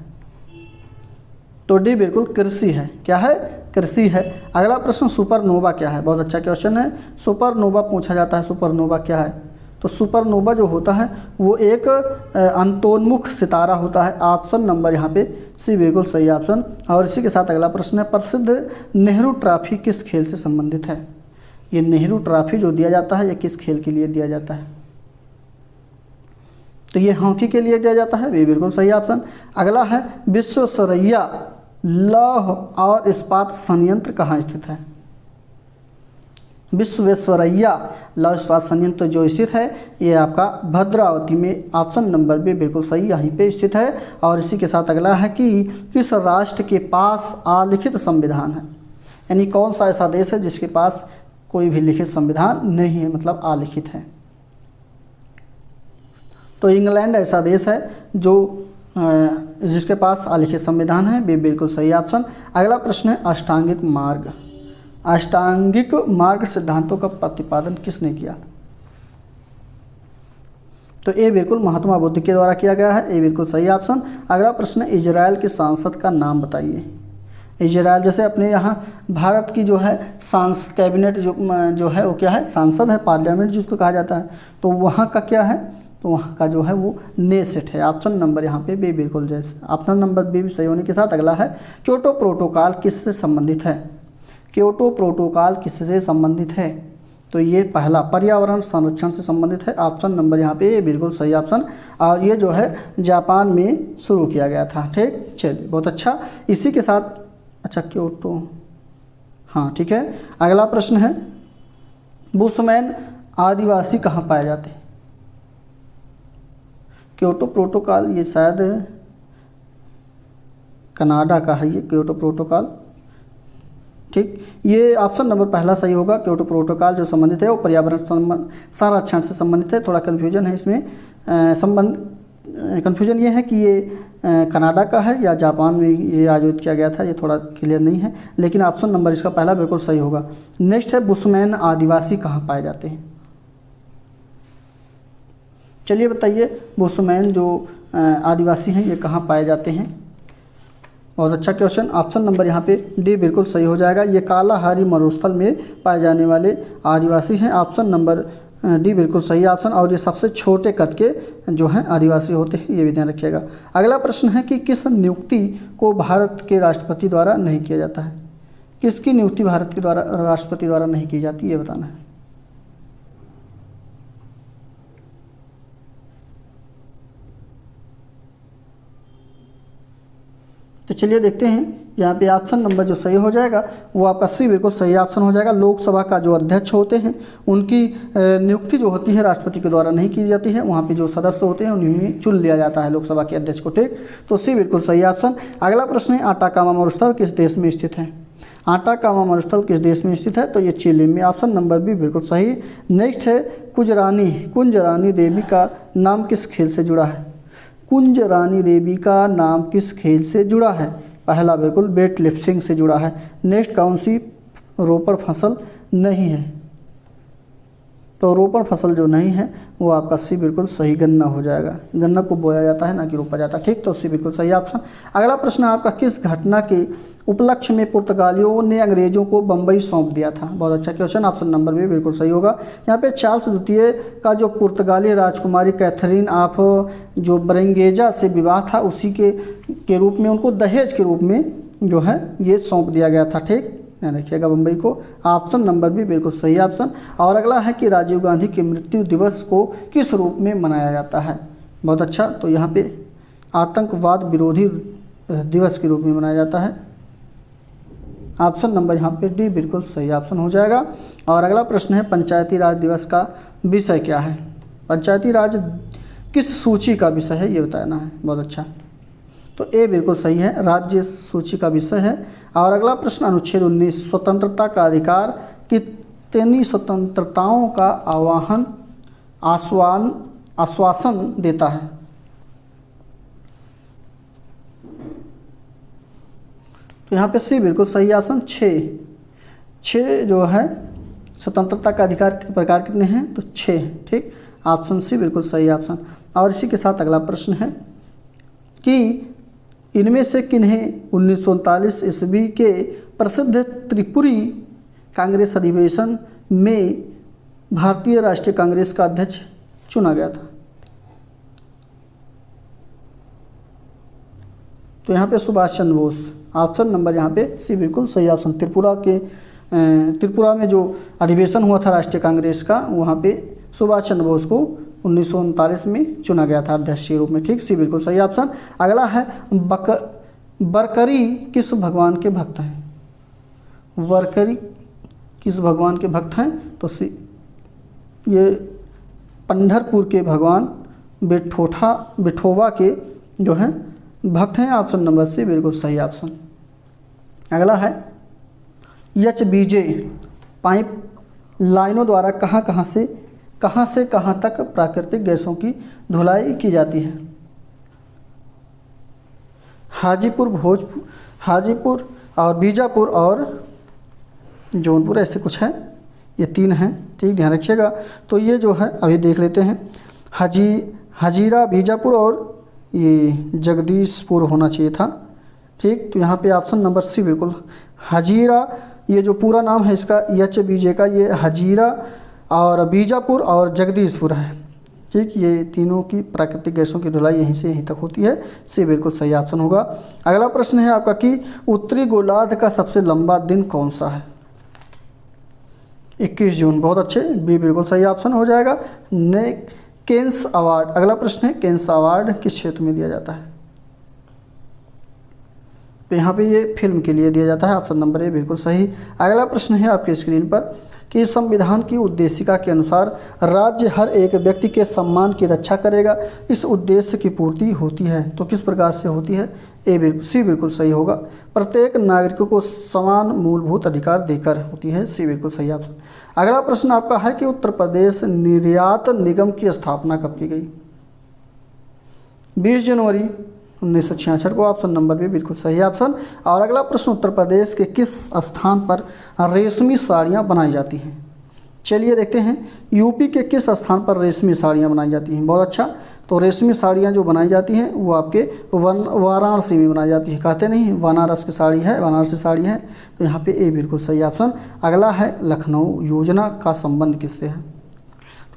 तो डी बिल्कुल कृषि है। क्या है? कृषि है। अगला प्रश्न, सुपरनोवा क्या है? बहुत अच्छा क्वेश्चन है। सुपरनोवा पूछा जाता है, सुपरनोवा क्या है? तो सुपरनोवा जो होता है वो एक अंतोन्मुख सितारा होता है। ऑप्शन नंबर यहाँ पे सी बिल्कुल सही ऑप्शन। और इसी के साथ अगला प्रश्न है, प्रसिद्ध नेहरू ट्रॉफी किस खेल से संबंधित है? ये नेहरू ट्रॉफी जो दिया जाता है ये किस खेल के लिए दिया जाता है? तो ये हॉकी के लिए दिया जाता है, ये बिल्कुल सही ऑप्शन। अगला है, विश्वेश्वरैया लौह और इस्पात संयंत्र कहाँ स्थित है? विश्वेश्वरैया लौह इस्पात संयंत्र जो स्थित है ये आपका भद्रावती में। ऑप्शन नंबर भी बिल्कुल सही यहीं पे स्थित है। और इसी के साथ अगला है कि किस राष्ट्र के पास अलिखित संविधान है? यानी कौन सा ऐसा देश है जिसके पास कोई भी लिखित संविधान नहीं है, मतलब अलिखित है? तो इंग्लैंड ऐसा देश है जो जिसके पास अलिखित संविधान है, भी बिल्कुल सही ऑप्शन। अगला प्रश्न है, अष्टांगिक मार्ग। अष्टांगिक मार्ग सिद्धांतों का प्रतिपादन किसने किया? तो ये बिल्कुल महात्मा बुद्ध के द्वारा किया गया है, ये बिल्कुल सही ऑप्शन। अगला प्रश्न है, इजराइल के सांसद का नाम बताइए। इजराइल जैसे अपने यहाँ भारत की जो है सांसद कैबिनेट जो है वो क्या है? सांसद है, पार्लियामेंट जिसको कहा जाता है। तो वहाँ का क्या है? तो वहाँ का जो है वो नेसेट है। ऑप्शन नंबर यहाँ पे बी बिल्कुल जैसे ऑप्शन नंबर बी सही होने के साथ अगला है, क्योटो प्रोटोकॉल किससे संबंधित है? क्योटो प्रोटोकॉल किससे संबंधित है? तो ये पहला पर्यावरण संरक्षण से संबंधित है। ऑप्शन नंबर यहाँ पे बिल्कुल सही ऑप्शन। और ये जो है जापान में शुरू किया गया था। ठीक, चलिए बहुत अच्छा। इसी के साथ अच्छा क्योटो, हाँ ठीक है। अगला प्रश्न है, बुशमैन आदिवासी कहाँ पाए जाते हैं? क्योटो प्रोटोकॉल ये शायद कनाडा का है, ये क्योटो प्रोटोकॉल। ठीक, ये ऑप्शन नंबर पहला सही होगा। क्योटो प्रोटोकॉल जो संबंधित है वो पर्यावरण संरक्षण से संबंधित है। थोड़ा कन्फ्यूजन है इसमें, कन्फ्यूजन ये है कि ये कनाडा का है या जापान में ये आयोजित किया गया था, ये थोड़ा क्लियर नहीं है, लेकिन ऑप्शन नंबर इसका पहला बिल्कुल सही होगा। नेक्स्ट है, बुशमैन आदिवासी कहाँ पाए जाते हैं? चलिए बताइए, बुशमैन जो आदिवासी हैं ये कहाँ पाए जाते हैं? बहुत अच्छा क्वेश्चन। ऑप्शन नंबर यहाँ पे डी बिल्कुल सही हो जाएगा। ये कालाहारी मरुस्थल में पाए जाने वाले आदिवासी हैं। ऑप्शन नंबर डी बिल्कुल सही ऑप्शन। और ये सबसे छोटे कद के जो हैं आदिवासी होते हैं, ये भी ध्यान रखिएगा। अगला प्रश्न है कि किस नियुक्ति को भारत के राष्ट्रपति द्वारा नहीं किया जाता है? किसकी नियुक्ति भारत के द्वारा राष्ट्रपति द्वारा नहीं की जाती, ये बताना है। तो तो चलिए देखते हैं यहाँ पे ऑप्शन नंबर जो सही हो जाएगा वो आपका सी बिल्कुल सही ऑप्शन हो जाएगा। लोकसभा का जो अध्यक्ष होते हैं उनकी नियुक्ति जो होती है राष्ट्रपति के द्वारा नहीं की जाती है, वहाँ पे जो सदस्य होते हैं उन्हीं में चुन लिया जाता है लोकसभा के अध्यक्ष को। ठीक, तो सी बिल्कुल सही ऑप्शन। अगला प्रश्न है आटाकामा मरुस्थल किस देश में स्थित है? आटाकामा मरुस्थल किस देश में स्थित है? तो ये चिली में। ऑप्शन नंबर बी बिल्कुल सही। नेक्स्ट है कुंजरानी देवी का नाम किस खेल से जुड़ा है? कुंजरानी देवी का नाम किस खेल से जुड़ा है? पहला बिल्कुल वेट लिफ्टिंग से जुड़ा है। नेक्स्ट कौन सी रोपड़ फसल नहीं है? तो रोपड़ फसल जो नहीं है वो आपका सी बिल्कुल सही गन्ना हो जाएगा। गन्ना को बोया जाता है ना कि रोपा जाता है। ठीक, तो सी बिल्कुल सही ऑप्शन। अगला प्रश्न आपका किस घटना के उपलक्ष्य में पुर्तगालियों ने अंग्रेजों को बम्बई सौंप दिया था? बहुत अच्छा क्वेश्चन, ऑप्शन नंबर भी बिल्कुल सही होगा। यहाँ पे चार्ल्स द्वितीय का जो पुर्तगाली राजकुमारी कैथरीन ऑफ जो बरेंगेजा से विवाह था उसी के रूप में उनको दहेज के रूप में जो है ये सौंप दिया गया था। ठीक, ध्यान रखिएगा बम्बई को। ऑप्शन नंबर भी बिल्कुल सही ऑप्शन। और अगला है कि राजीव गांधी के मृत्यु दिवस को किस रूप में मनाया जाता है? बहुत अच्छा, तो यहाँ पे आतंकवाद विरोधी दिवस के रूप में मनाया जाता है। ऑप्शन नंबर यहाँ पे डी बिल्कुल सही ऑप्शन हो जाएगा। और अगला प्रश्न है पंचायती राज दिवस का विषय क्या है? पंचायती राज किस सूची का विषय है ये बताना है। बहुत अच्छा, तो ए बिल्कुल सही है, राज्य सूची का विषय है। और अगला प्रश्न अनुच्छेद 19 स्वतंत्रता का अधिकार कितनी स्वतंत्रताओं का आश्वासन देता है? तो यहाँ पे सी बिल्कुल सही ऑप्शन 6 जो है स्वतंत्रता का अधिकार के प्रकार कितने हैं? तो 6 हैं। ठीक, ऑप्शन सी बिल्कुल सही ऑप्शन। और इसी के साथ अगला प्रश्न है कि इनमें से किन्हें 1939 ईस्वी के प्रसिद्ध त्रिपुरी कांग्रेस अधिवेशन में भारतीय राष्ट्रीय कांग्रेस का अध्यक्ष चुना गया था? तो यहाँ पे सुभाष चंद्र बोस। ऑप्शन नंबर यहाँ पे सी बिल्कुल सही ऑप्शन। त्रिपुरा में जो अधिवेशन हुआ था राष्ट्रीय कांग्रेस का, वहाँ पे सुभाष चंद्र बोस को 1939 में चुना गया था अध्यक्ष के रूप में। ठीक, सी बिल्कुल सही ऑप्शन। अगला है बरकरी किस भगवान के भक्त हैं? बरकरी किस भगवान के भक्त हैं? तो सी ये पंढरपुर के भगवान विठोबा के जो हैं भक्त हैं। ऑप्शन नंबर सी बिल्कुल सही ऑप्शन। अगला है HBJ पाइप लाइनों द्वारा कहाँ से कहाँ तक प्राकृतिक गैसों की ढुलाई की जाती है? हाजीपुर और बीजापुर और जौनपुर, ऐसे कुछ है, ये 3 हैं। ठीक, ध्यान रखिएगा। तो ये जो है अभी देख लेते हैं, हजीरा बीजापुर और ये जगदीशपुर होना चाहिए था। ठीक, तो यहाँ पे ऑप्शन नंबर सी बिल्कुल हजीरा, ये जो पूरा नाम है इसका HBJ का, ये हजीरा और बीजापुर और जगदीशपुर है। ठीक, ये तीनों की प्राकृतिक गैसों की ढुलाई यहीं से यहीं तक होती है। सी बिल्कुल सही ऑप्शन होगा। अगला प्रश्न है आपका कि उत्तरी गोलार्ध का सबसे लंबा दिन कौन सा है? 21 जून। बहुत अच्छे, बी बिल्कुल सही ऑप्शन हो जाएगा। केन्स अवार्ड, अगला प्रश्न है केन्स अवार्ड किस क्षेत्र में दिया जाता है? तो यहाँ पे ये फिल्म के लिए दिया जाता है। ऑप्शन नंबर ए बिल्कुल सही। अगला प्रश्न है आपके स्क्रीन पर कि संविधान की उद्देशिका के अनुसार राज्य हर एक व्यक्ति के सम्मान की रक्षा करेगा, इस उद्देश्य की पूर्ति होती है। तो किस प्रकार से होती है? सी बिल्कुल सही होगा। प्रत्येक नागरिक को समान मूलभूत अधिकार देकर होती है। सी बिल्कुल सही ऑप्शन। अगला प्रश्न आपका है कि उत्तर प्रदेश निर्यात निगम की स्थापना कब की गई? 20 जनवरी 1966 को। ऑप्शन नंबर भी बिल्कुल सही ऑप्शन। और अगला प्रश्न उत्तर प्रदेश के किस स्थान पर रेशमी साड़ियाँ बनाई जाती हैं? चलिए देखते हैं यूपी के किस स्थान पर रेशमी साड़ियाँ बनाई जाती हैं। बहुत अच्छा, तो रेशमी साड़ियाँ जो बनाई जाती हैं वो आपके वाराणसी में बनाई जाती है। कहते नहीं बनारस की साड़ी है, बनारसी साड़ी है, तो यहाँ पे ए बिल्कुल सही ऑप्शन। अगला है लखनऊ योजना का संबंध किससे है?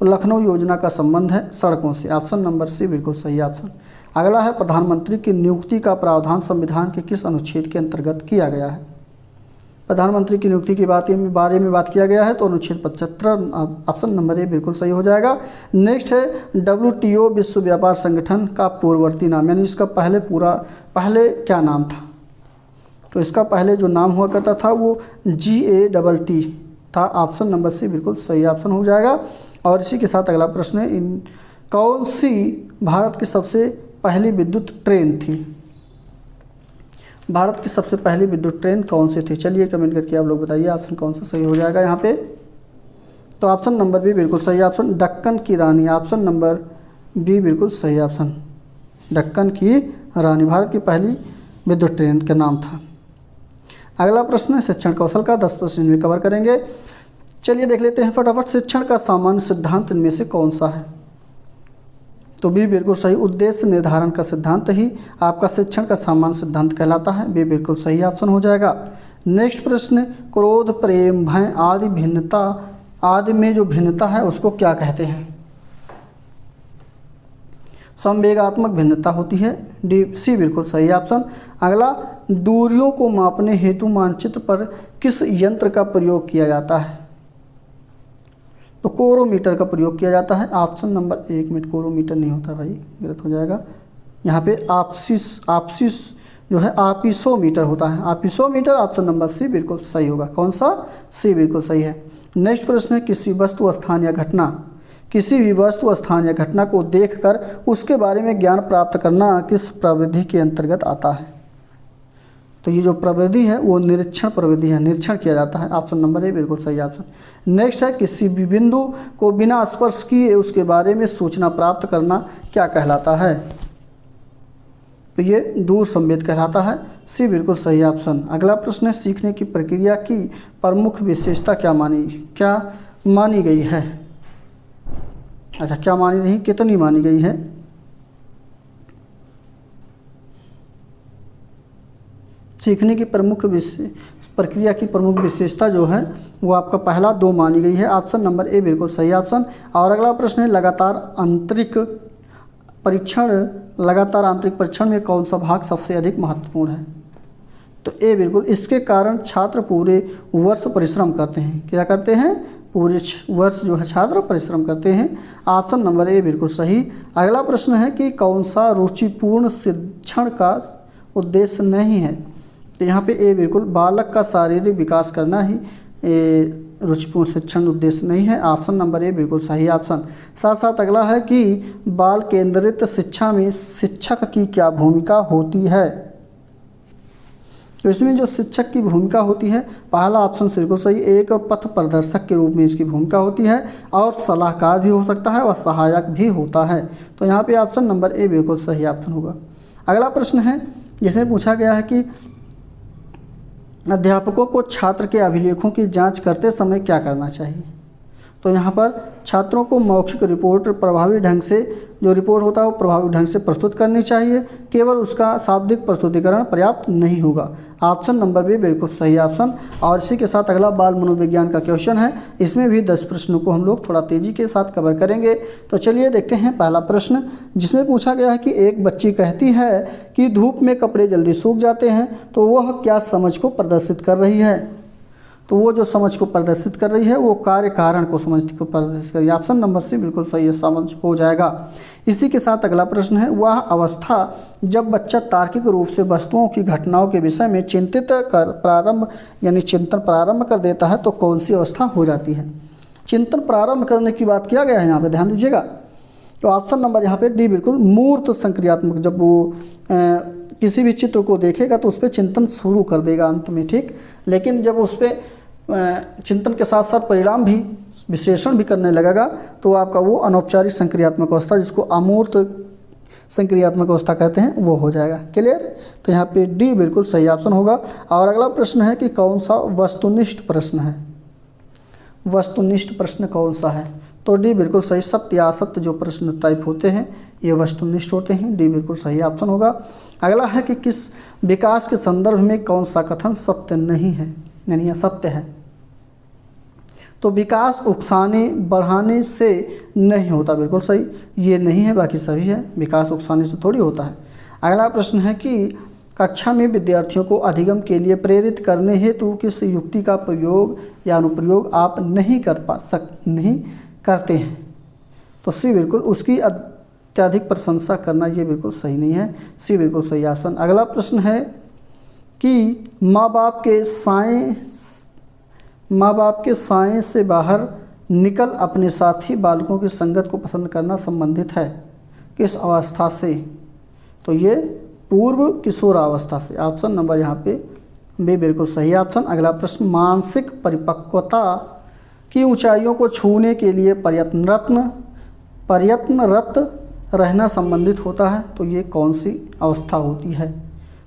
तो लखनऊ योजना का संबंध है सड़कों से। ऑप्शन नंबर सी बिल्कुल सही ऑप्शन। अगला है प्रधानमंत्री की नियुक्ति का प्रावधान संविधान के किस अनुच्छेद के अंतर्गत किया गया है? प्रधानमंत्री की नियुक्ति के बारे में बात किया गया है, तो अनुच्छेद 75। ऑप्शन नंबर ए बिल्कुल सही हो जाएगा। नेक्स्ट है WTO विश्व व्यापार संगठन का पूर्ववर्ती नाम, यानी इसका पहले क्या नाम था? तो इसका पहले जो नाम हुआ करता था वो GATT था। ऑप्शन नंबर सी बिल्कुल सही ऑप्शन हो जाएगा। और इसी के साथ अगला प्रश्न है, कौन सी भारत की सबसे पहली विद्युत ट्रेन थी? भारत की सबसे पहली विद्युत ट्रेन कौन सी थी? चलिए कमेंट करके आप लोग बताइए ऑप्शन कौन सा सही हो जाएगा यहाँ पे। तो ऑप्शन नंबर बी बिल्कुल सही ऑप्शन, दक्कन की रानी। ऑप्शन नंबर बी बिल्कुल सही ऑप्शन, दक्कन की रानी भारत की पहली विद्युत ट्रेन का नाम था। अगला प्रश्न है शिक्षण कौशल का, 10% में कवर करेंगे। चलिए देख लेते हैं फटाफट, शिक्षण का सामान्य सिद्धांत इनमें से कौन सा है? तो बी बिल्कुल सही, उद्देश्य निर्धारण का सिद्धांत ही आपका शिक्षण का सामान्य सिद्धांत कहलाता है। बी बिल्कुल सही ऑप्शन हो जाएगा। नेक्स्ट प्रश्न, क्रोध, प्रेम, भय आदि भिन्नता आदि में जो भिन्नता है उसको क्या कहते हैं? संवेगात्मक भिन्नता होती है। डी सी बिल्कुल सही ऑप्शन। अगला, दूरियों को मापने हेतु मानचित्र पर किस यंत्र का प्रयोग किया जाता है? तो कोरोमीटर का प्रयोग किया जाता है। ऑप्शन नंबर 1 मिनट, कोरोमीटर नहीं होता भाई, गलत हो जाएगा। यहाँ पे आपसिस जो है आपिसोमीटर होता है, आपिसोमीटर। ऑप्शन नंबर सी बिल्कुल सही होगा। कौन सा? सी बिल्कुल सही है। नेक्स्ट प्रश्न है, किसी वस्तु, स्थान या घटना, किसी भी वस्तु, स्थान या घटना को देखकर उसके बारे में ज्ञान प्राप्त करना किस प्रविधि के अंतर्गत आता है? तो ये जो प्रविधि है वो निरीक्षण प्रविधि है, निरीक्षण किया जाता है। ऑप्शन नंबर ए बिल्कुल सही ऑप्शन। नेक्स्ट है, किसी भी बिंदु को बिना स्पर्श किए उसके बारे में सूचना प्राप्त करना क्या कहलाता है? तो ये दूर संवेद कहलाता है। सी बिल्कुल सही ऑप्शन। अगला प्रश्न है, सीखने की प्रक्रिया की प्रमुख विशेषता क्या मानी गई है? अच्छा, क्या मानी नहीं, कितनी मानी गई है? सीखने की प्रक्रिया की प्रमुख विशेषता जो है वो आपका पहला 2 मानी गई है। ऑप्शन नंबर ए बिल्कुल सही ऑप्शन। और अगला प्रश्न है, लगातार आंतरिक परीक्षण में कौन सा भाग सबसे अधिक महत्वपूर्ण है? तो ए बिल्कुल, इसके कारण छात्र पूरे वर्ष परिश्रम करते हैं। क्या करते हैं? पूरे वर्ष जो है छात्र परिश्रम करते हैं। ऑप्शन नंबर ए बिल्कुल सही। अगला प्रश्न है कि कौन सा रुचिपूर्ण शिक्षण का उद्देश्य नहीं है? तो यहाँ पे ए बिल्कुल, बालक का शारीरिक विकास करना ही रुचिपूर्ण शिक्षण उद्देश्य नहीं है। ऑप्शन नंबर ए बिल्कुल सही ऑप्शन। साथ साथ अगला है कि बाल केंद्रित शिक्षा में शिक्षक की क्या भूमिका होती है? तो इसमें जो शिक्षक की भूमिका होती है, पहला ऑप्शन बिल्कुल सही, एक पथ प्रदर्शक के रूप में इसकी भूमिका होती है और सलाहकार भी हो सकता है और सहायक भी होता है। तो यहाँ पे ऑप्शन नंबर ए बिल्कुल सही ऑप्शन होगा। अगला प्रश्न है, जिसमें पूछा गया है कि अध्यापकों को छात्र के अभिलेखों की जांच करते समय क्या करना चाहिए? तो यहाँ पर छात्रों को मौखिक रिपोर्ट प्रभावी ढंग से, जो रिपोर्ट होता है वो प्रभावी ढंग से प्रस्तुत करनी चाहिए, केवल उसका शाब्दिक प्रस्तुतिकरण पर्याप्त नहीं होगा। ऑप्शन नंबर बी बिल्कुल सही ऑप्शन। और इसी के साथ अगला बाल मनोविज्ञान का क्वेश्चन है, इसमें भी 10 प्रश्नों को हम लोग थोड़ा तेज़ी के साथ कवर करेंगे। तो चलिए देखते हैं पहला प्रश्न, जिसमें पूछा गया है कि एक बच्ची कहती है कि धूप में कपड़े जल्दी सूख जाते हैं, तो वह क्या समझ को प्रदर्शित कर रही है? तो वो जो समझ को प्रदर्शित कर रही है वो कार्य कारण को समझ को प्रदर्शित कर रही है। ऑप्शन नंबर सी बिल्कुल सही है, समझ हो जाएगा। इसी के साथ अगला प्रश्न है, वह अवस्था जब बच्चा तार्किक रूप से वस्तुओं की घटनाओं के विषय में चिंतन प्रारंभ कर देता है, तो कौन सी अवस्था हो जाती है? चिंतन प्रारंभ करने की बात किया गया है यहाँ पे, ध्यान दीजिएगा। तो ऑप्शन नंबर यहाँ पे डी बिल्कुल, मूर्त संक्रियात्मक, जब वो किसी भी चित्र को देखेगा तो उस पर चिंतन शुरू कर देगा अंत में, ठीक। लेकिन जब उस पर चिंतन के साथ साथ परिणाम भी, विश्लेषण भी करने लगेगा, तो आपका वो अनौपचारिक संक्रियात्मक अवस्था, जिसको अमूर्त संक्रियात्मक अवस्था कहते हैं, वो हो जाएगा। क्लियर? तो यहाँ पे डी बिल्कुल सही ऑप्शन होगा। और अगला प्रश्न है कि कौन सा वस्तुनिष्ठ प्रश्न है? वस्तुनिष्ठ प्रश्न कौन सा है? तो डी बिल्कुल सही, सत्य या असत्य जो प्रश्न टाइप होते हैं ये वस्तुनिष्ठ होते हैं। डी बिल्कुल सही ऑप्शन होगा। अगला है कि किस विकास के संदर्भ में कौन सा कथन सत्य नहीं है, यानी असत्य है? तो विकास उकसाने बढ़ाने से नहीं होता, बिल्कुल सही, ये नहीं है, बाकी सभी है। विकास उकसाने से थोड़ी होता है। अगला प्रश्न है कि कक्षा में विद्यार्थियों को अधिगम के लिए प्रेरित करने हेतु किस युक्ति का प्रयोग या अनुप्रयोग आप नहीं करते हैं? तो सी बिल्कुल, उसकी अत्यधिक प्रशंसा करना, ये बिल्कुल सही नहीं है। सी बिल्कुल सही ऑप्शन। अगला प्रश्न है कि माँ बाप के साए से बाहर निकल अपने साथी बालकों की संगत को पसंद करना संबंधित है किस अवस्था से? तो ये पूर्व किशोरावस्था से। ऑप्शन नंबर यहाँ पे बी बिल्कुल सही ऑप्शन। अगला प्रश्न, मानसिक परिपक्वता की ऊंचाइयों को छूने के लिए प्रयत्नरत रहना संबंधित होता है, तो ये कौन सी अवस्था होती है?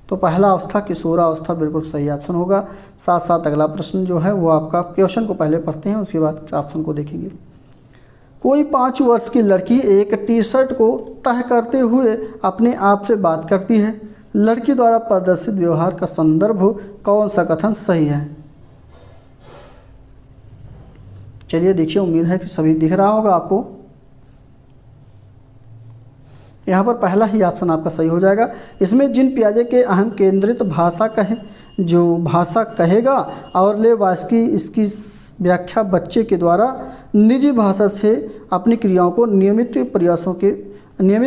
तो पहला अवस्था किशोरावस्था बिल्कुल सही ऑप्शन होगा। साथ साथ अगला प्रश्न जो है वो आपका, क्वेश्चन को पहले पढ़ते हैं उसके बाद ऑप्शन को देखेंगे। कोई 5 वर्ष की लड़की एक टी शर्ट को तह करते हुए अपने आप से बात करती है। लड़की द्वारा प्रदर्शित व्यवहार का संदर्भ कौन सा कथन सही है? चलिए देखिए, उम्मीद है कि सभी दिख रहा होगा आपको। यहाँ पर पहला ही ऑप्शन आपका सही हो जाएगा। इसमें जिन पियाजे के अहम केंद्रित जो भाषा कहेगा और लेवास्की इसकी व्याख्या बच्चे के द्वारा निजी भाषा से अपनी क्रियाओं को नियमित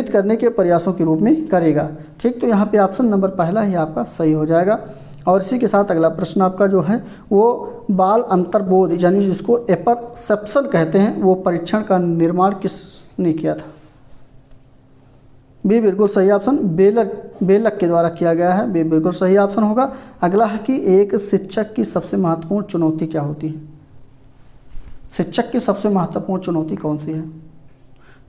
करने के प्रयासों के रूप में करेगा। ठीक, तो यहाँ पे ऑप्शन नंबर पहला ही आपका सही हो जाएगा। और इसी के साथ अगला प्रश्न आपका जो है वो बाल अंतर्बोध यानी जिसको एपरसेप्शन कहते हैं, वो परीक्षण का निर्माण किसने किया था? बी बिल्कुल सही ऑप्शन, बेलक के द्वारा किया गया है। बी बिल्कुल सही ऑप्शन होगा। अगला है कि एक शिक्षक की सबसे महत्वपूर्ण चुनौती क्या होती है? शिक्षक की सबसे महत्वपूर्ण चुनौती कौन सी है?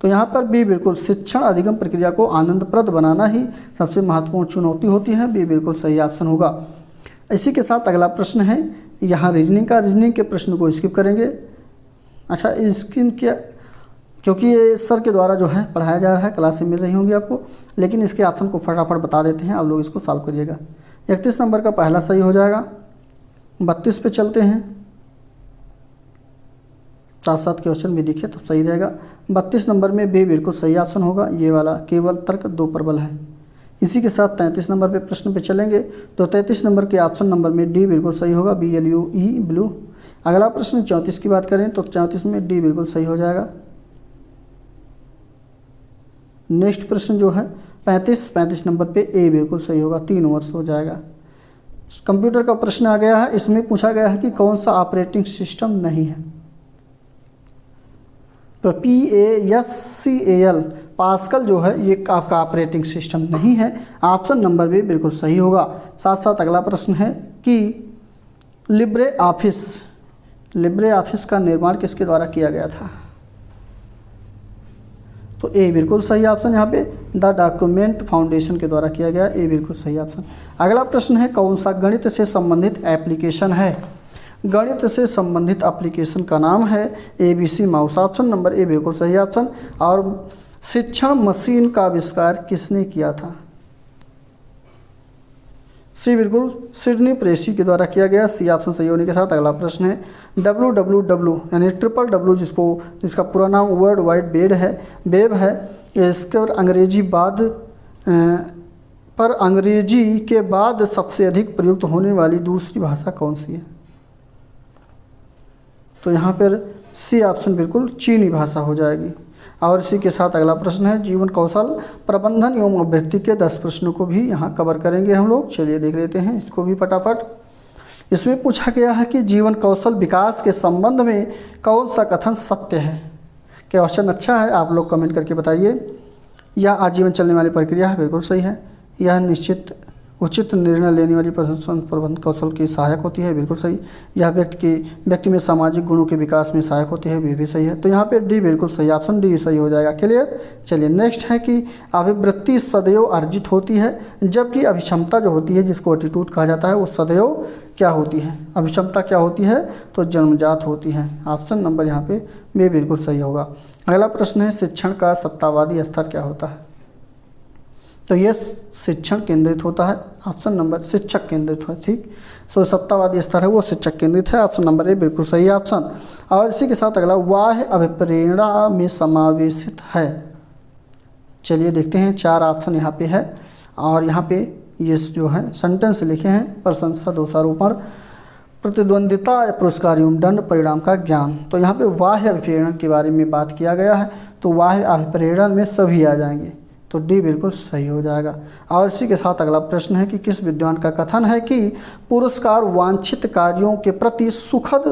तो यहाँ पर बी बिल्कुल, शिक्षण अधिगम प्रक्रिया को आनंदप्रद बनाना ही सबसे महत्वपूर्ण चुनौती होती है। बी बिल्कुल सही ऑप्शन होगा। इसी के साथ अगला प्रश्न है यहाँ रीजनिंग के प्रश्न को स्किप करेंगे। अच्छा, इसकी क्या, क्योंकि ये सर के द्वारा जो है पढ़ाया जा रहा है, क्लासें मिल रही होंगी आपको, लेकिन इसके ऑप्शन को फटाफट बता देते हैं, आप लोग इसको सॉल्व करिएगा। 31 नंबर का पहला सही हो जाएगा। 32 पे चलते हैं, साथ साथ क्वेश्चन भी दिखे तो सही रहेगा। 32 नंबर में बी बिल्कुल सही ऑप्शन होगा, ये वाला केवल तर्क 2 प्रबल है। इसी के साथ 33 नंबर पे प्रश्न पे चलेंगे, तो 33 नंबर के ऑप्शन नंबर में डी बिल्कुल सही होगा, BLUE ब्लू। अगला प्रश्न 34 की बात करें तो 34 में डी बिल्कुल सही हो जाएगा। नेक्स्ट प्रश्न जो है 35 नंबर पे ए बिल्कुल सही होगा, 3 वर्ष हो जाएगा। कंप्यूटर का प्रश्न आ गया है, इसमें पूछा गया है कि कौन सा ऑपरेटिंग सिस्टम नहीं है? तो PASCAL पास्कल जो है ये आपका ऑपरेटिंग सिस्टम नहीं है। ऑप्शन नंबर बी बिल्कुल सही होगा। साथ साथ अगला प्रश्न है कि लिब्रे ऑफिस का निर्माण किसके द्वारा किया गया था? तो ए बिल्कुल सही ऑप्शन, यहाँ पे द डॉक्यूमेंट फाउंडेशन के द्वारा किया गया। ए बिल्कुल सही ऑप्शन। अगला प्रश्न है कौन सा गणित से संबंधित एप्लीकेशन है? गणित से संबंधित एप्लीकेशन का नाम है ABC mouse. Option number A बिल्कुल सही ऑप्शन। और शिक्षण मशीन का आविष्कार किसने किया था? सी बिल्कुल सिडनी प्रेसी के द्वारा किया गया। सी ऑप्शन सही होने के साथ अगला प्रश्न है WWW यानी ट्रिपल जिसका पूरा नाम वर्ल्ड वाइड वेब है, इसके अंग्रेजी के बाद सबसे अधिक प्रयुक्त होने वाली दूसरी भाषा कौन सी है? तो यहाँ पर सी ऑप्शन बिल्कुल चीनी भाषा हो जाएगी। और इसी के साथ अगला प्रश्न है जीवन कौशल प्रबंधन एवं अभ्यर्थी के 10 प्रश्नों को भी यहाँ कवर करेंगे हम लोग। चलिए देख लेते हैं इसको भी फटाफट। इसमें पूछा गया है कि जीवन कौशल विकास के संबंध में कौन सा कथन सत्य है? क्वेश्चन अच्छा है, आप लोग कमेंट करके बताइए। यह आजीवन चलने वाली प्रक्रिया है, बिल्कुल सही है। यह उचित निर्णय लेने वाली प्रबंधन कौशल की सहायक होती है, बिल्कुल सही। यह व्यक्ति में सामाजिक गुणों के विकास में सहायक होती है, भी सही है। तो यहाँ पे डी बिल्कुल सही, ऑप्शन डी सही हो जाएगा। क्लियर। चलिए नेक्स्ट है कि अभिवृत्ति सदैव अर्जित होती है, जबकि अभिक्षमता जो होती है जिसको एटीट्यूड कहा जाता है वो सदैव क्या होती है? अभिक्षमता क्या होती है? तो जन्मजात होती है। ऑप्शन नंबर यहाँ पे बी बिल्कुल सही होगा। अगला प्रश्न है शिक्षण का सत्तावादी स्तर क्या होता है? तो ये शिक्षण केंद्रित होता है। ऑप्शन नंबर शिक्षक केंद्रित है, ठीक। सो सत्तावादी स्तर है वो शिक्षक केंद्रित है। ऑप्शन नंबर ए बिल्कुल सही ऑप्शन। और इसी के साथ अगला वाह अभिप्रेरणा में समावेशित है। चलिए देखते हैं, 4 ऑप्शन यहाँ पे है और यहाँ पे ये जो है सेंटेंस लिखे हैं, प्रशंसा, दोषारोपण, प्रतिद्वंदिता, पुरस्कार एवं दंड, परिणाम का ज्ञान। तो यहाँ पे वाह अभिप्रेरण के बारे में बात किया गया है, तो वाह अभिप्रेरण में सभी आ जाएंगे। तो डी बिल्कुल सही हो जाएगा। और इसी के साथ अगला प्रश्न है कि किस विद्वान का कथन है कि पुरस्कार वांछित कार्यों के प्रति सुखद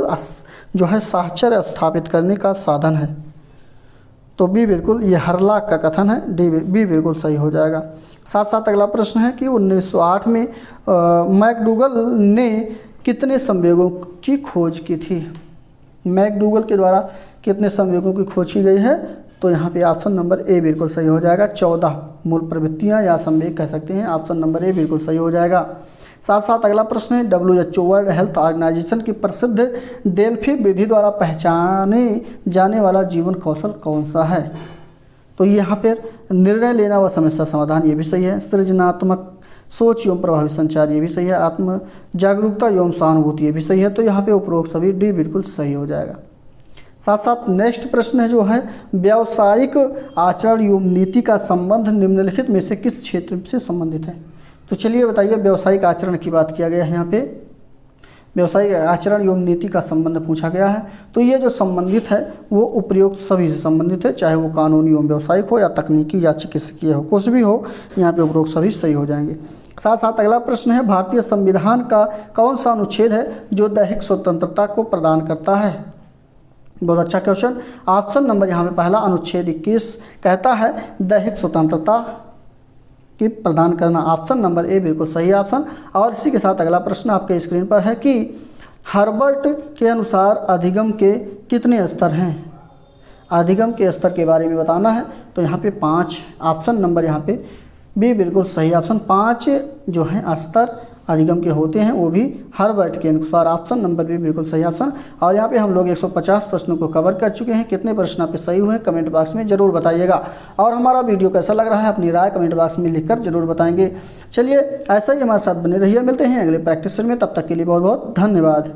जो है साहचर्य स्थापित करने का साधन है। तो बी बिल्कुल ये हरलाक का कथन है, बी बिल्कुल सही हो जाएगा। साथ साथ अगला प्रश्न है कि 1908 में मैकडूगल ने कितने संवेगों की खोज की थी। मैकडूगल के द्वारा कितने संवेगों की खोज की गई है, तो यहाँ पे ऑप्शन नंबर ए बिल्कुल सही हो जाएगा। 14 मूल प्रवृत्तियाँ या संवेग कह सकते हैं, ऑप्शन नंबर ए बिल्कुल सही हो जाएगा। साथ साथ अगला प्रश्न है WHO वर्ल्ड हेल्थ ऑर्गेनाइजेशन की प्रसिद्ध डेल्फी विधि द्वारा पहचाने जाने वाला जीवन कौशल कौन सा है। तो यहाँ पर निर्णय लेना व समस्या समाधान ये भी सही है, सृजनात्मक सोच एवं प्रभावी संचार ये भी सही है, आत्म जागरूकता एवं सहानुभूति ये भी सही है। तो यहाँ पे उपरोक्त सभी डी बिल्कुल सही हो जाएगा। साथ साथ नेक्स्ट प्रश्न है जो है व्यावसायिक आचरण एवं नीति का संबंध निम्नलिखित में से किस क्षेत्र से संबंधित है। तो चलिए बताइए, व्यावसायिक आचरण की बात किया गया है, यहाँ पे व्यावसायिक आचरण एवं नीति का संबंध पूछा गया है। तो ये जो संबंधित है वो उपयुक्त सभी से संबंधित है, चाहे वो कानूनी एवं व्यावसायिक हो या तकनीकी या चिकित्सकीय हो, कुछ भी हो, यहाँ पे उपरोक्त सभी सही हो जाएंगे। साथ साथ अगला प्रश्न है भारतीय संविधान का कौन सा अनुच्छेद है जो दैहिक स्वतंत्रता को प्रदान करता है। बहुत अच्छा क्वेश्चन। ऑप्शन नंबर यहाँ पे पहला अनुच्छेद 21 कहता है दैहिक स्वतंत्रता की प्रदान करना, ऑप्शन नंबर ए बिल्कुल सही ऑप्शन। और इसी के साथ अगला प्रश्न आपके स्क्रीन पर है कि हर्बर्ट के अनुसार अधिगम के कितने स्तर हैं। अधिगम के स्तर के बारे में बताना है, तो यहाँ पे 5, ऑप्शन नंबर यहाँ पे बी बिल्कुल सही ऑप्शन। 5 जो हैं स्तर अधिगम के होते हैं, वो भी हर्बर्ट के अनुसार, ऑप्शन नंबर बी बिल्कुल सही ऑप्शन। और यहाँ पे हम लोग 150 प्रश्नों को कवर कर चुके हैं। कितने प्रश्न आप पे सही हुए कमेंट बॉक्स में ज़रूर बताइएगा। और हमारा वीडियो कैसा लग रहा है अपनी राय कमेंट बॉक्स में लिखकर जरूर बताएंगे। चलिए ऐसा ही हमारे साथ बने रहिए, मिलते हैं अगले प्रैक्टिस में, तब तक के लिए बहुत बहुत धन्यवाद।